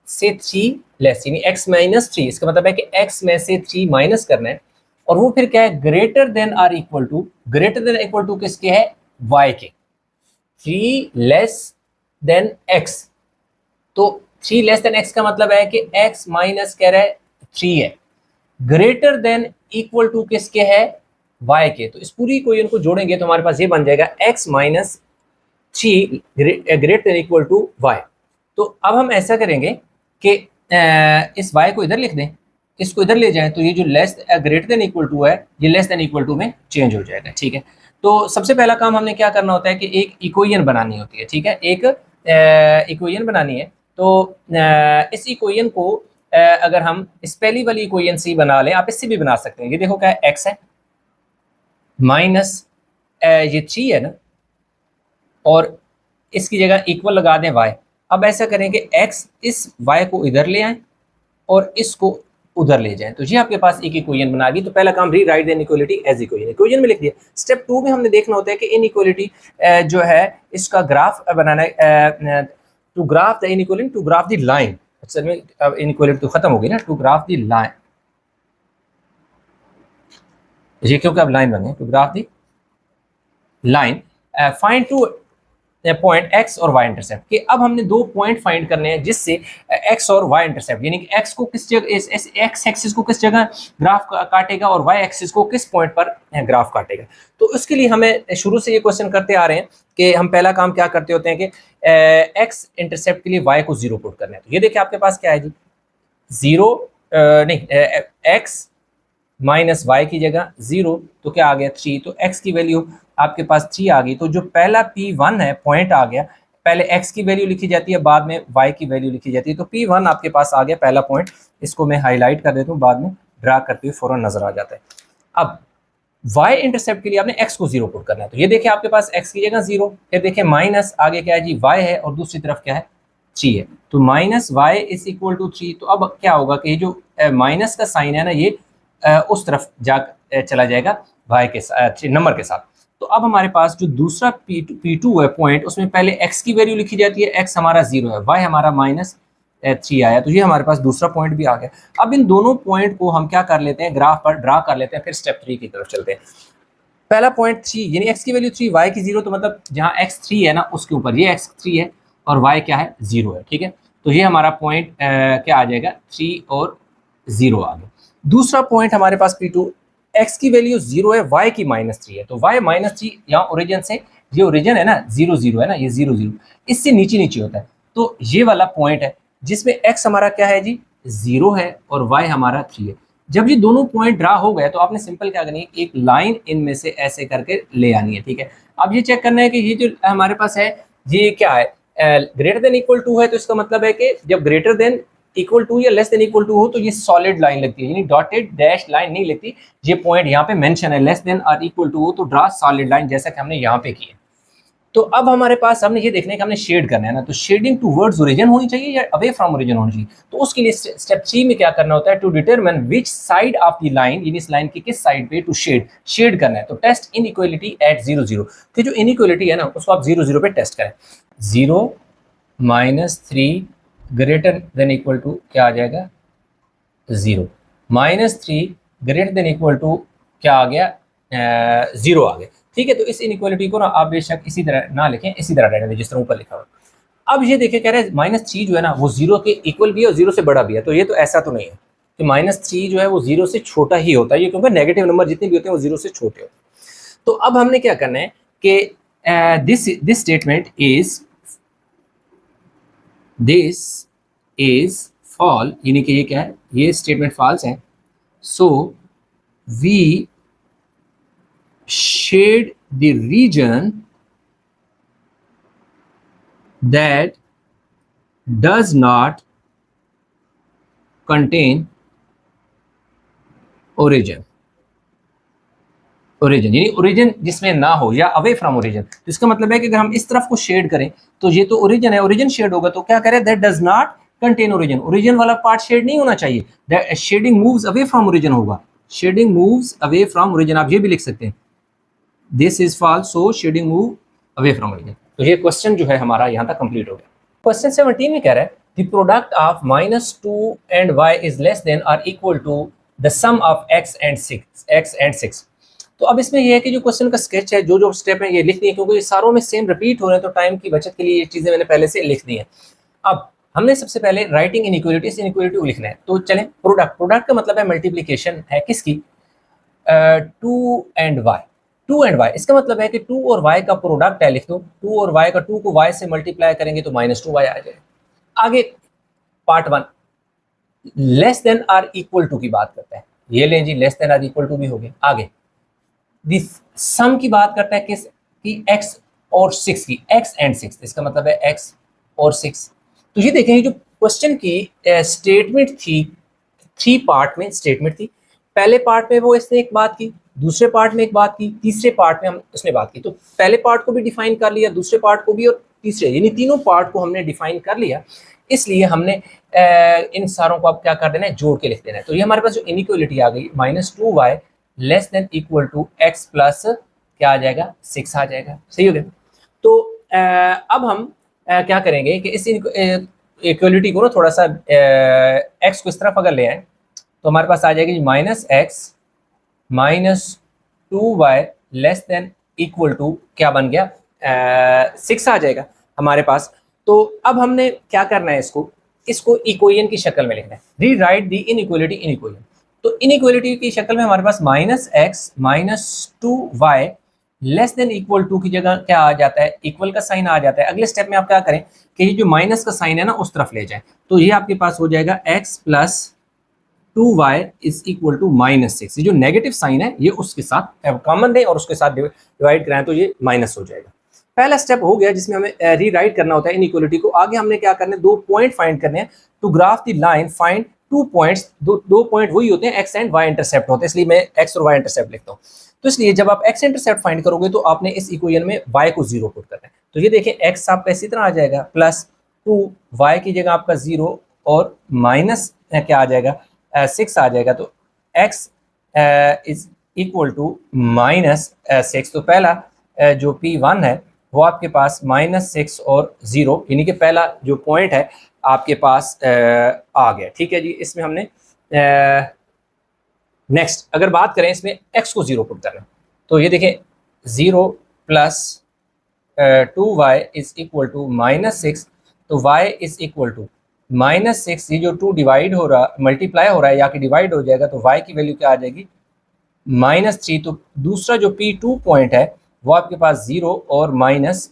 से 3 लेस यानी x माइनस 3, इसका मतलब है कि x में से 3 माइनस करना है। और वो फिर क्या है ग्रेटर देन और equal to, greater than equal to किसके है y के। 3 लेस देन x, तो 3 लेस देन x का मतलब है कि x माइनस कह रहा है 3 है, ग्रेटर देन इक्वल टू किसके है y के। तो इस पूरी इक्वेशन को जोड़ेंगे तो हमारे पास ये बन जाएगा x minus 3 greater than equal to y। तो अब हम ऐसा करेंगे कि इस y को इधर लिख दें, इसको इधर ले जाएं, तो ये जो less greater than equal to है ये लेस देन इक्वल टू में चेंज हो जाएगा। ठीक है, तो सबसे पहला काम हमने क्या करना होता है कि एक इक्वेशन बनानी होती है। ठीक है, एक इक्वेशन बनानी है। तो इस इक्वेशन को अगर हम इस पहली वाली इक्वेशन से बना लें, आप इससे भी बना सकते हैं। ये देखो क्या है x है माइनस ये 3 है ना, और इसकी जगह इक्वल लगा दें y। अब ऐसा करें कि x इस y को इधर ले आएं और इसको उधर ले जाएं, तो ये आपके पास एक इक्वेशन बना गई। तो पहला काम rewrite the inequality as equation, equation में लिख दिया। स्टेप 2 में हमने देखना होता है कि इनइक्वालिटी जो है इसका ग्राफ बनाना है। To graph the inequality, to graph the line, अक्सर में अब इनइक्वालिटी तो खत्म हो गई ना, टू ग्राफ द लाइन, ये क्योंकि अब लाइन बने, to graph the line find two point x और y इंटरसेप्ट। कि अब हमने दो पॉइंट फाइंड करने हैं जिससे x और y इंटरसेप्ट, यानी कि x को किस जगह, x एक्सिस को किस जगह ग्राफ काटेगा और y एक्सिस को किस पॉइंट पर ग्राफ काटेगा। तो उसके लिए हमें शुरू से ये क्वेश्चन करते आ रहे हैं कि हम पहला काम क्या करते होते हैं कि x इंटरसेप्ट के लिए y को 0 पुट करना है। तो ये देखिए आपके पास क्या है जी, 0 नहीं x माइनस y की जगह 0, तो क्या आ गया 3, तो x की वैल्यू आपके पास 3 आ गई। तो जो पहला P1 है पॉइंट आ गया, पहले x की वैल्यू लिखी जाती है, बाद में y की वैल्यू लिखी जाती है। तो P1 आपके पास आ गया पहला पॉइंट, इसको मैं हाईलाइट कर देता हूँ, बाद में ड्रा करते हुए फौरन नजर आ जाता है। अब y इंटरसेप्ट के लिए आपने x को 0 पुट करना है, तो ये देखिए आपके पास x की जगह 0, फिर देखिए माइनस आगे क्या है जी y है और दूसरी तरफ क्या है 3 है, तो minus y is equal to 3। तो अब क्या होगा कि जो माइनस का साइन है ना ये उस तरफ जा चला जाएगा y के साथ, नंबर के साथ। तो अब हमारे पास जो दूसरा P2 है पॉइंट, उसमें पहले x की वैल्यू लिखी जाती है, x हमारा 0 है, y हमारा -3 आया, तो ये हमारे पास दूसरा पॉइंट भी आ गया। अब इन दोनों पॉइंट को हम क्या कर लेते हैं, ग्राफ पर ड्रा कर लेते हैं, फिर स्टेप 3 की तरफ चलते हैं। पहला पॉइंट 3 यानी x की वैल्यू 3, y की 0, तो मतलब जहाँ x 3 है ना उसके ऊपर ये x 3 है और y क्या है 0 है, ठीक है। तो ये हमारा पॉइंट क्या आ जाएगा 3 और 0 आ गया। दूसरा पॉइंट हमारे पास P2, x की वैल्यू 0 है, y की -3 है, तो y -3 यहाँ ओरिजिन से, ये ओरिजिन है ना 0 0 है ना, ये 0 0 इससे नीचे नीचे होता है, तो ये वाला पॉइंट है जिसमें x हमारा क्या है जी 0 है और y हमारा 3 है। जब ये दोनों पॉइंट ड्रा हो गए तो आपने सिंपल क्या करनी है, एक लाइन इनमें से ऐसे करके ले आनी है, ठीक है। अब ये चेक करना है कि ये जो हमारे पास है ये क्या है, ग्रेटर देन इक्वल टू है, तो इसका मतलब है कि जब ग्रेटर देन इक्वल टू या लेस देन इक्वल टू हो तो ये सॉलिड लाइन लगती है, यानी डॉटेड डैश लाइन नहीं लगती। ये पॉइंट यहाँ पे मेंशन है, लेस देन और इक्वल टू हो तो ड्रा सॉलिड लाइन, जैसा कि हमने यहाँ पे किया। तो अब हमारे पास हमने ये देखना है कि हमने शेड करना है ना, तो शेडिंग टूवर्ड्स ओरिजिन होनी चाहिए या अवे फ्रॉम ओरिजिन होनी चाहिए। तो उसके लिए स्टेप 3 में क्या करना होता है, to determine which side of the line, यानी इस लाइन की किस साइड पे टू शेड करना है। तो टेस्ट इनइक्वालिटी एट 0 0, तो जो इनइक्वालिटी है ना उसको आप 0 0 पे टेस्ट करें। 0 -3 ग्रेटर देन इक्वल टू क्या आ जाएगा 0, -3 ग्रेटर देन इक्वल टू क्या आ गया 0 आ गया, ठीक है। तो इस इनइक्वालिटी को ना आप बेशक इसी तरह ना लिखें, इसी तरह रहने दें जिस तरह ऊपर लिखा हुआ। अब ये देखिए कह रहे हैं -3 जो है ना वो 0 के इक्वल भी है और 0 से बड़ा भी है, तो ये तो ऐसा तो नहीं है कि -3 जो है वो 0 से छोटा ही होता है, ये क्योंकि नेगेटिव नंबर जितने भी होते हैं वो 0 से छोटे होते हैं। तो अब हमने क्या करना है कि दिस स्टेटमेंट इज फॉल, यानी कि ये क्या है, ये स्टेटमेंट फॉल्स है। So we shade the region that does not contain origin यानी ओरिजिन जिसमें ना हो या अवे फ्रॉम ओरिजिन। तो इसका मतलब है कि अगर हम इस तरफ को शेड करें तो ये तो ओरिजिन है, ओरिजिन शेड होगा, तो क्या करें that does not contain origin, origin वाला पार्ट शेड नहीं होना चाहिए, that shading moves away from origin होगा, shading moves away from origin, आप ये भी लिख सकते हैं this is false, so shading move away from origin. तो ये क्वेश्चन जो है हमारा यहाँ तक कंप्लीट हो गया। क्वेश्चन 17 में कह रहा है the product of -2 and y is less than और equal to the sum of x and 6। तो अब इसमें यह है कि जो क्वेश्चन का स्केच है, जो जो स्टेप है ये लिख दिए, क्योंकि ये सारों में सेम रिपीट हो रहे हैं, तो टाइम की बचत के लिए ये चीज़ें मैंने पहले से लिख दी हैं। अब हमने सबसे पहले राइटिंग इनइक्वालिटी, इस इनइक्वालिटी को लिखना है। तो चलें, प्रोडक्ट का मतलब है मल्टीप्लिकेशन है किसकी 2 एंड y, इसका मतलब है कि 2 और y का प्रोडक्ट है, लिख दो 2 और y का, 2 को y से मल्टीप्लाई करेंगे तो -2y आ जाएगा। आगे part 1 less than or equal to की बात करता है, ये लें जी less than or equal to भी हो गया। आगे दिस सम की बात करता है किस की, x और 6 की, x एंड 6, इसका मतलब है x और 6। तो ये देखें जो क्वेश्चन की स्टेटमेंट थी, 3 पार्ट में स्टेटमेंट थी। पहले पार्ट में वो इसने एक बात की, दूसरे पार्ट में एक बात की, तीसरे पार्ट में हम उसने बात की। तो पहले पार्ट को भी डिफाइन कर लिया, दूसरे पार्ट को भी और तीसरे, यानी तीनों पार्ट को हमने डिफाइन कर लिया। इसलिए हमने इन सारों को अब क्या कर देना है, जोड़ के लिख देना है। तो ये हमारे पास जो इनइक्वालिटी आ गई -2y less than equal to x plus क्या आ जाएगा 6 आ जाएगा, सही हो गया। तो अब हम क्या करेंगे कि इस इक्वालिटी को ना थोड़ा सा x को इस तरफ अगर ले आए तो हमारे पास आ जाएगी -x -2y less than equal to क्या बन गया 6 आ जाएगा हमारे पास। तो अब हमने क्या करना है, इसको इक्वेशन की शक्ल में लिखना है, rewrite the inequality in equation. तो इनइक्वालिटी की शक्ल में हमारे पास -x -2y less than equal to की जगह क्या आ जाता है, इक्वल का साइन आ जाता है। अगले स्टेप में आप क्या करें कि ये जो माइनस का साइन है ना उस तरफ ले जाएं, तो ये आपके पास हो जाएगा x plus 2y is equal to -6। ये जो नेगेटिव साइन है ये उसके साथ कॉमन दें और उसके साथ डिवाइड कराएं तो ये माइनस हो जाएगा। पहला स्टेप हो गया जिसमें हमें रीराइट करना होता है इनइक्वालिटी को। आगे हमने क्या करना है, 2 पॉइंट फाइंड करने हैं। To graph the line find 2 points, दो पॉइंट वही होते हैं एक्स एंड वाई इंटरसेप्ट होते हैं, इसलिए मैं एक्स और वाई इंटरसेप्ट लिखता हूँ। तो इसलिए जब आप एक्स इंटरसेप्ट फाइंड करोगे तो आपने इस इक्वेशन में वाई को 0 पुट करना है। तो ये देखें एक्स आपका इसी तरह आ जाएगा प्लस 2, वाई की जगह आपका 0 और माइनस क्या आ जाएगा 6 आ जाएगा। तो x is equal to minus 6। तो पहला जो P1 है वो आपके पास -6 और 0, यानी कि पहला जो पॉइंट है आपके पास आ गया। ठीक है जी, इसमें हमने नेक्स्ट अगर बात करें इसमें x को 0 पुट करना, तो ये देखें 0 plus 2y is equal to -6। तो y इज इक्वल टू -6, ये जो 2 डिवाइड हो रहा मल्टीप्लाई हो रहा है या कि डिवाइड हो जाएगा, तो y की वैल्यू क्या आ जाएगी -3। तो दूसरा जो P2 पॉइंट है वो आपके पास 0 और माइनस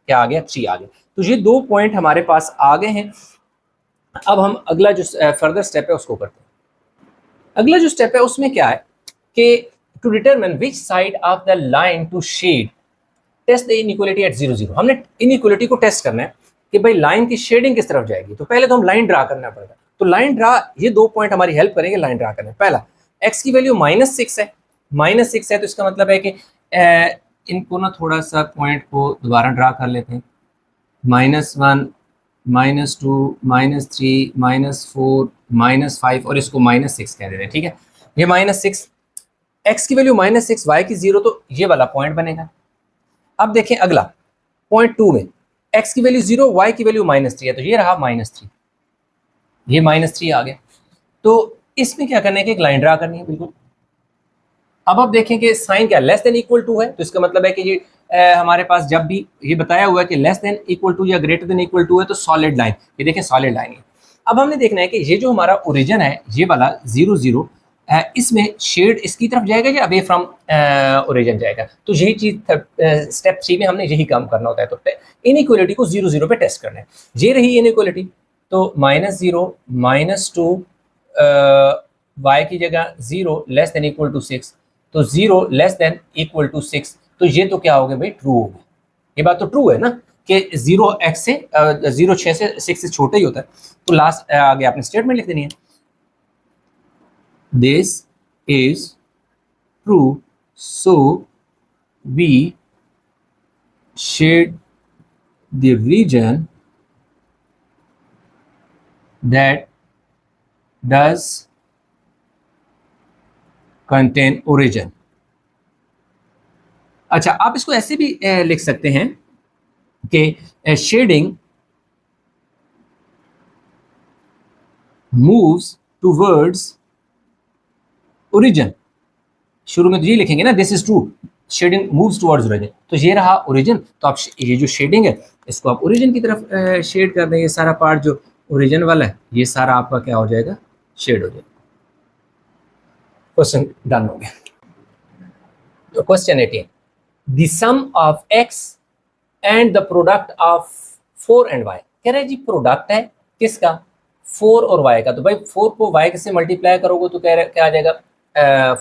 क्या आ गया 3 आ गया। तो ये 2 पॉइंट हमारे पास आ गए हैं। अब हम अगला जो फर्दर स्टेप है उसको करते हैं। अगला जो स्टेप है उसमें क्या है कि to determine which side of the line to shade test the inequality at 0 0। हमने इनइक्वालिटी को टेस्ट करना है कि भाई लाइन की शेडिंग किस तरफ जाएगी। तो पहले तो हम लाइन ड्रा करना पड़ेगा। तो लाइन ड्रा, ये 2 पॉइंट हमारी हेल्प करेंगे लाइन ड्रा करने में। पहला x की वैल्यू -6 है, -6 है, तो इसका मतलब है कि इनको ना थोड़ा सा पॉइंट को दोबारा ड्रा कर लेते हैं। -1 -2 -3 -4 -5 और इसको -6 कह देते हैं। ठीक है, ये -6, x की वैल्यू -6, y की 0, तो ये वाला पॉइंट बनेगा। अब देखें अगला पॉइंट 2 में x की वैल्यू 0, y की वैल्यू -3 है, तो ये रहा -3, ये -3 आ गया। तो इसमें क्या करना है कि एक लाइन ड्रा करनी है बिल्कुल। अब आप देखें कि साइन क्या लेस देन इक्वल टू है, तो इसका मतलब है कि ये हमारे पास जब भी ये बताया हुआ है कि लेस देन इक्वल टू या ग्रेटर देन इक्वल टू है तो सॉलिड लाइन, ये देखें सॉलिड लाइन है। अब हमने देखना है कि ये जो हमारा ओरिजिन है ये वाला 0 0, इसमें शेड इसकी तरफ जाएगा या अवे फ्रॉम ओरिजिन जाएगा। तो यही चीज स्टेप 3 में हमने यही काम करना होता है। तो इनइक्वालिटी को 0 0 पे टेस्ट करना है। ये रही इनइक्वालिटी, तो -0 -2 y की जगह 0 लेस देन इक्वल टू 6, तो 0 लेस देन इक्वल टू 6, तो ये तो क्या हो गया भाई ट्रू हो गया। ये बात तो ट्रू है ना कि 0 6 से 6 से छोटा ही होता है। तो लास्ट आगे आपने स्टेटमेंट लिख देनी है, this is true so we shade the region that does contain origin. अच्छा, आप इसको ऐसे भी लिख सकते हैं कि शेडिंग मूव्स टूवर्ड्स ओरिजिन। शुरू में तो ये लिखेंगे ना, this is true, shading moves towards origin, तो ये रहा ओरिजिन। तो आप ये जो शेडिंग है इसको आप ओरिजिन की तरफ शेड कर दें। ये सारा पार्ट जो ओरिजिन वाला है ये सारा आपका क्या हो जाएगा, शेड हो जाएगा। क्वेश्चन डन हो गया। तो question 18, the sum of x and the product of 4 and y। कह रहे हैं जी प्रोडक्ट है किसका, 4 और y का। तो भाई 4 को y से मल्टीप्लाई करोगे तो कह रहे क्या आ जाएगा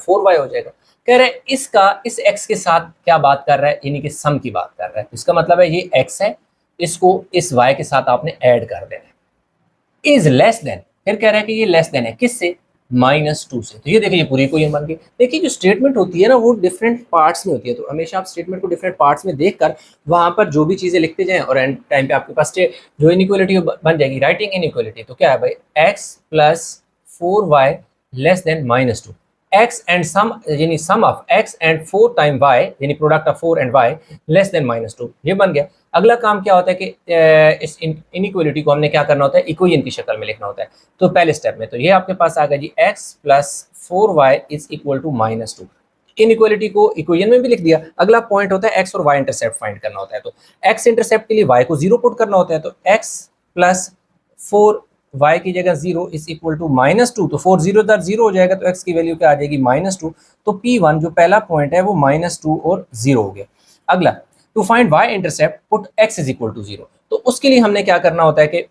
4y हो जाएगा। कह रहे हैं इसका इस x के साथ क्या बात कर रहा है, यानी कि सम की बात कर रहा है। इसका मतलब है ये x है, इसको इस y के साथ आपने ऐड कर देना है। इज लेस देन, फिर कह रहा है कि ये लेस देन है किससे, -2 से। तो ये देखिए ये पूरी इक्वेशन बन गई। देखिए जो स्टेटमेंट होती है ना वो डिफरेंट पार्ट्स में होती है, तो हमेशा आप स्टेटमेंट को डिफरेंट पार्ट्स में देखकर वहां पर जो भी चीजें लिखते जाएं और एंड टाइम पे आपके पास जो इनइक्वालिटी बन जाएगी, राइटिंग इनइक्वालिटी। तो क्या है भाई x + 4y less than -2, x and sum यानी sum of x and 4 time y यानी product of 4 and y less than -2, ये बन गया। अगला काम क्या होता है कि इस इनइक्वालिटी को हमने क्या करना होता है, इक्वेशन की शक्ल में लिखना होता है। तो पहले स्टेप में तो ये आपके पास आ गया जी x + 4y is equal to -2। Inequality को इक्वेशन में भी लिख दिया। अगला पॉइंट होता है x और y इंटरसेप्ट फाइंड करना होता है। तो x इंटरसेप्ट के लिए y को 0 पुट करना होता है। तो x + 4y की जगह 0 इज इक्वल टू -2, तो 4 0 दर 0 हो जाएगा, तो x की वैल्यू क्या आ जाएगी -2। तो P1 जो पहला पॉइंट है वो -2 और 0 हो गया। अगला to find y intercept put x is equal to 0। तो उसके लिए हमने क्या करना होता है कि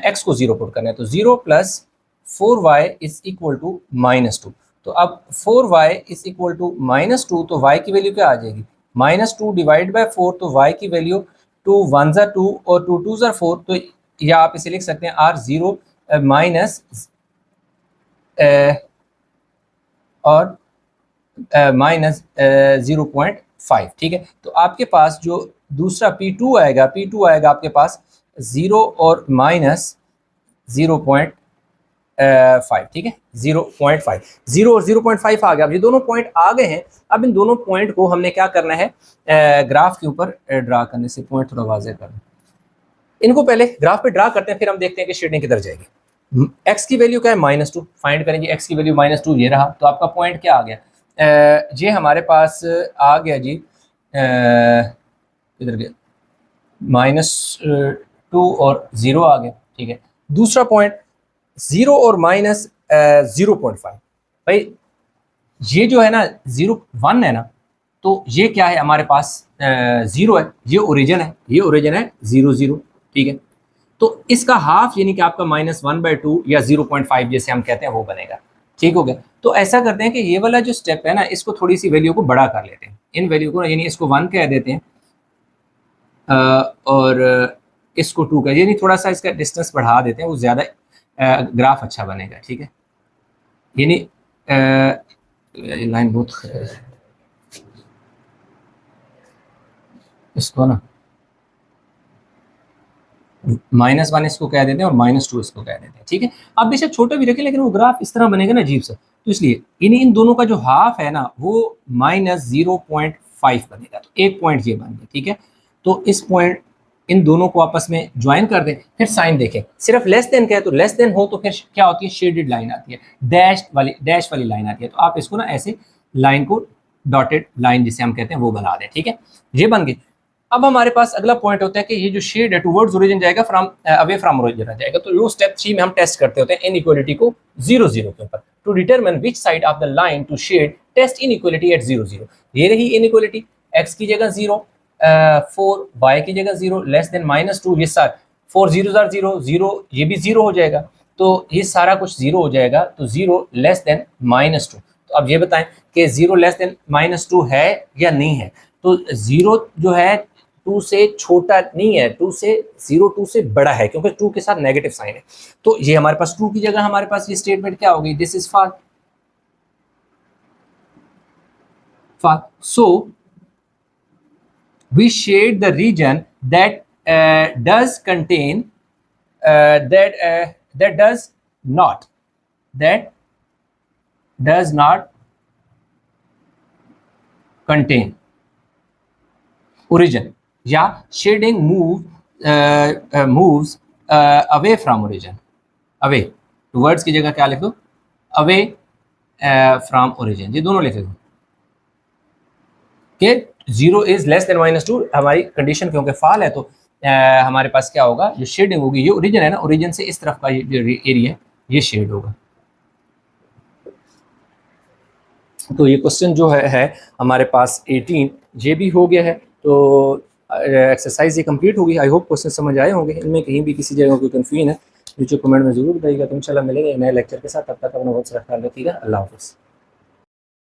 x को 0 पुट करना है। तो 0 + 4y इज इक्वल टू -2। तो अब 4y इज इक्वल टू -2, तो y की वैल्यू क्या आ जाएगी -2 डिवाइड बाय 4, तो y की वैल्यू 2 1 ज़ा 2 और 2 2 ज़ा 4, तो या आप इसे लिख सकते हैं r0 माइनस और माइनस 0.5, ठीक है। तो आपके पास जो दूसरा P2 आएगा, P2 आएगा आपके पास 0 और माइनस 0.5, ठीक है, 0.5, 0 और 0.5 आ गया। अब ये दोनों पॉइंट आ गए हैं। अब इन दोनों पॉइंट को हमने क्या करना है, ग्राफ के ऊपर ड्रा करने से पॉइंट थोड़ा वाज़ेह करना। इनको पहले ग्राफ पे ड्रा करते हैं, फिर हम देखते हैं कि शेडिंग किधर जाएगी। x की वैल्यू क्या है -2, फाइंड करेंगे x की वैल्यू -2, ये रहा। तो आपका पॉइंट क्या आ गया, ये हमारे पास आ गया जी, इधर गया -2 और 0 आ गया, ठीक है। दूसरा पॉइंट 0 और माइनस 0.5, भाई ये जो है ना 0 1 है ना, तो ये क्या है हमारे पास 0 है, ये ओरिजिन है, ये ओरिजिन है 0 0, ठीक है। तो इसका हाफ यानी कि आपका -1/2 या 0.5 जैसे हम कहते हैं वो बनेगा, ठीक हो गया। तो ऐसा करते हैं कि ये वाला जो स्टेप है ना, इसको थोड़ी सी वैल्यू को बड़ा कर लेते हैं, इन वैल्यू को, यानी इसको 1 कह देते हैं और इसको 2 का, यानी थोड़ा सा इसका डिस्टेंस बढ़ा देते हैं, वो ज़्यादा ग्राफ अच्छा बनेगा, ठीक है। यानी लाइन बहुत इसको ना -1 इसको कह देते हैं और -2 इसको कह देते हैं, ठीक है। आप बेशक छोटा भी रखें, लेकिन वो ग्राफ इस तरह बनेगा ना अजीब सा, तो इसलिए इन दोनों का जो हाफ है ना वो -0.5 बनेगा। तो एक पॉइंट ये बन गया, ठीक है। तो इस पॉइंट, इन दोनों को आपस में ज्वाइन कर दें, फिर साइन देखें। सिर्फ लेस देन का है, तो लेस देन हो तो फिर क्या होती है, शेडेड लाइन आती है, डैश वाली लाइन आती है। तो आप इसको ना ऐसे लाइन को डॉटेड लाइन जिसे हम कहते हैं वो बना दें, ठीक है। ये बन गई। अब हमारे पास अगला पॉइंट होता है कि ये जो शेड है टुवर्ड्स ओरिजिन जाएगा, फ्रॉम अवे फ्रॉम ओरिजिन जाएगा। तो वो स्टेप 3 में हम टेस्ट करते होते हैं इनइक्वालिटी को 0 0 के ऊपर। To determine which side of the line to shade test inequality at 0 0। ये रही इनइक्वालिटी, x की जगह 0, 4, y की जगह 0, लेस देन -2, ये सारा 4 0 0 0, ये भी 0 हो जाएगा। तो ये सारा कुछ 0 हो जाएगा, तो 0 लेस देन -2। तो अब ये बताएं कि 0 लेस देन -2 है या नहीं है। तो 0 जो है 2 से छोटा नहीं है, 2 से बड़ा है, क्योंकि 2 के साथ नेगेटिव साइन है। तो ये हमारे पास 2 की जगह हमारे पास ये स्टेटमेंट क्या होगी, this is for. So we shade the region that does contain that does not contain origin, या shading moves away from origin, away towards की जगह क्या लिख दो, away from origin, ये दोनों लिख दो कि 0 इज लेस देन -2 हमारी कंडीशन, क्योंकि फाल है तो हमारे पास क्या होगा, जो शेडिंग होगी, ये ओरिजिन है ना, ओरिजिन से इस तरफ का ये जो एरिया ये शेड होगा। तो ये क्वेश्चन जो है हमारे पास 18 ये भी हो गया है। तो एक्सरसाइज ये कंप्लीट होगी। आई होप क्वेश्चन समझ आए होंगे। इनमें कहीं भी किसी जगह कोई कन्फ्यूजन है नीचे कमेंट में जरूर बताइएगा। तो इंशाल्लाह मिलेंगे नए लेक्चर के साथ। तब तक अपना बहुत सारा ख्याल रखिएगा। अल्लाह हाफ़िज़।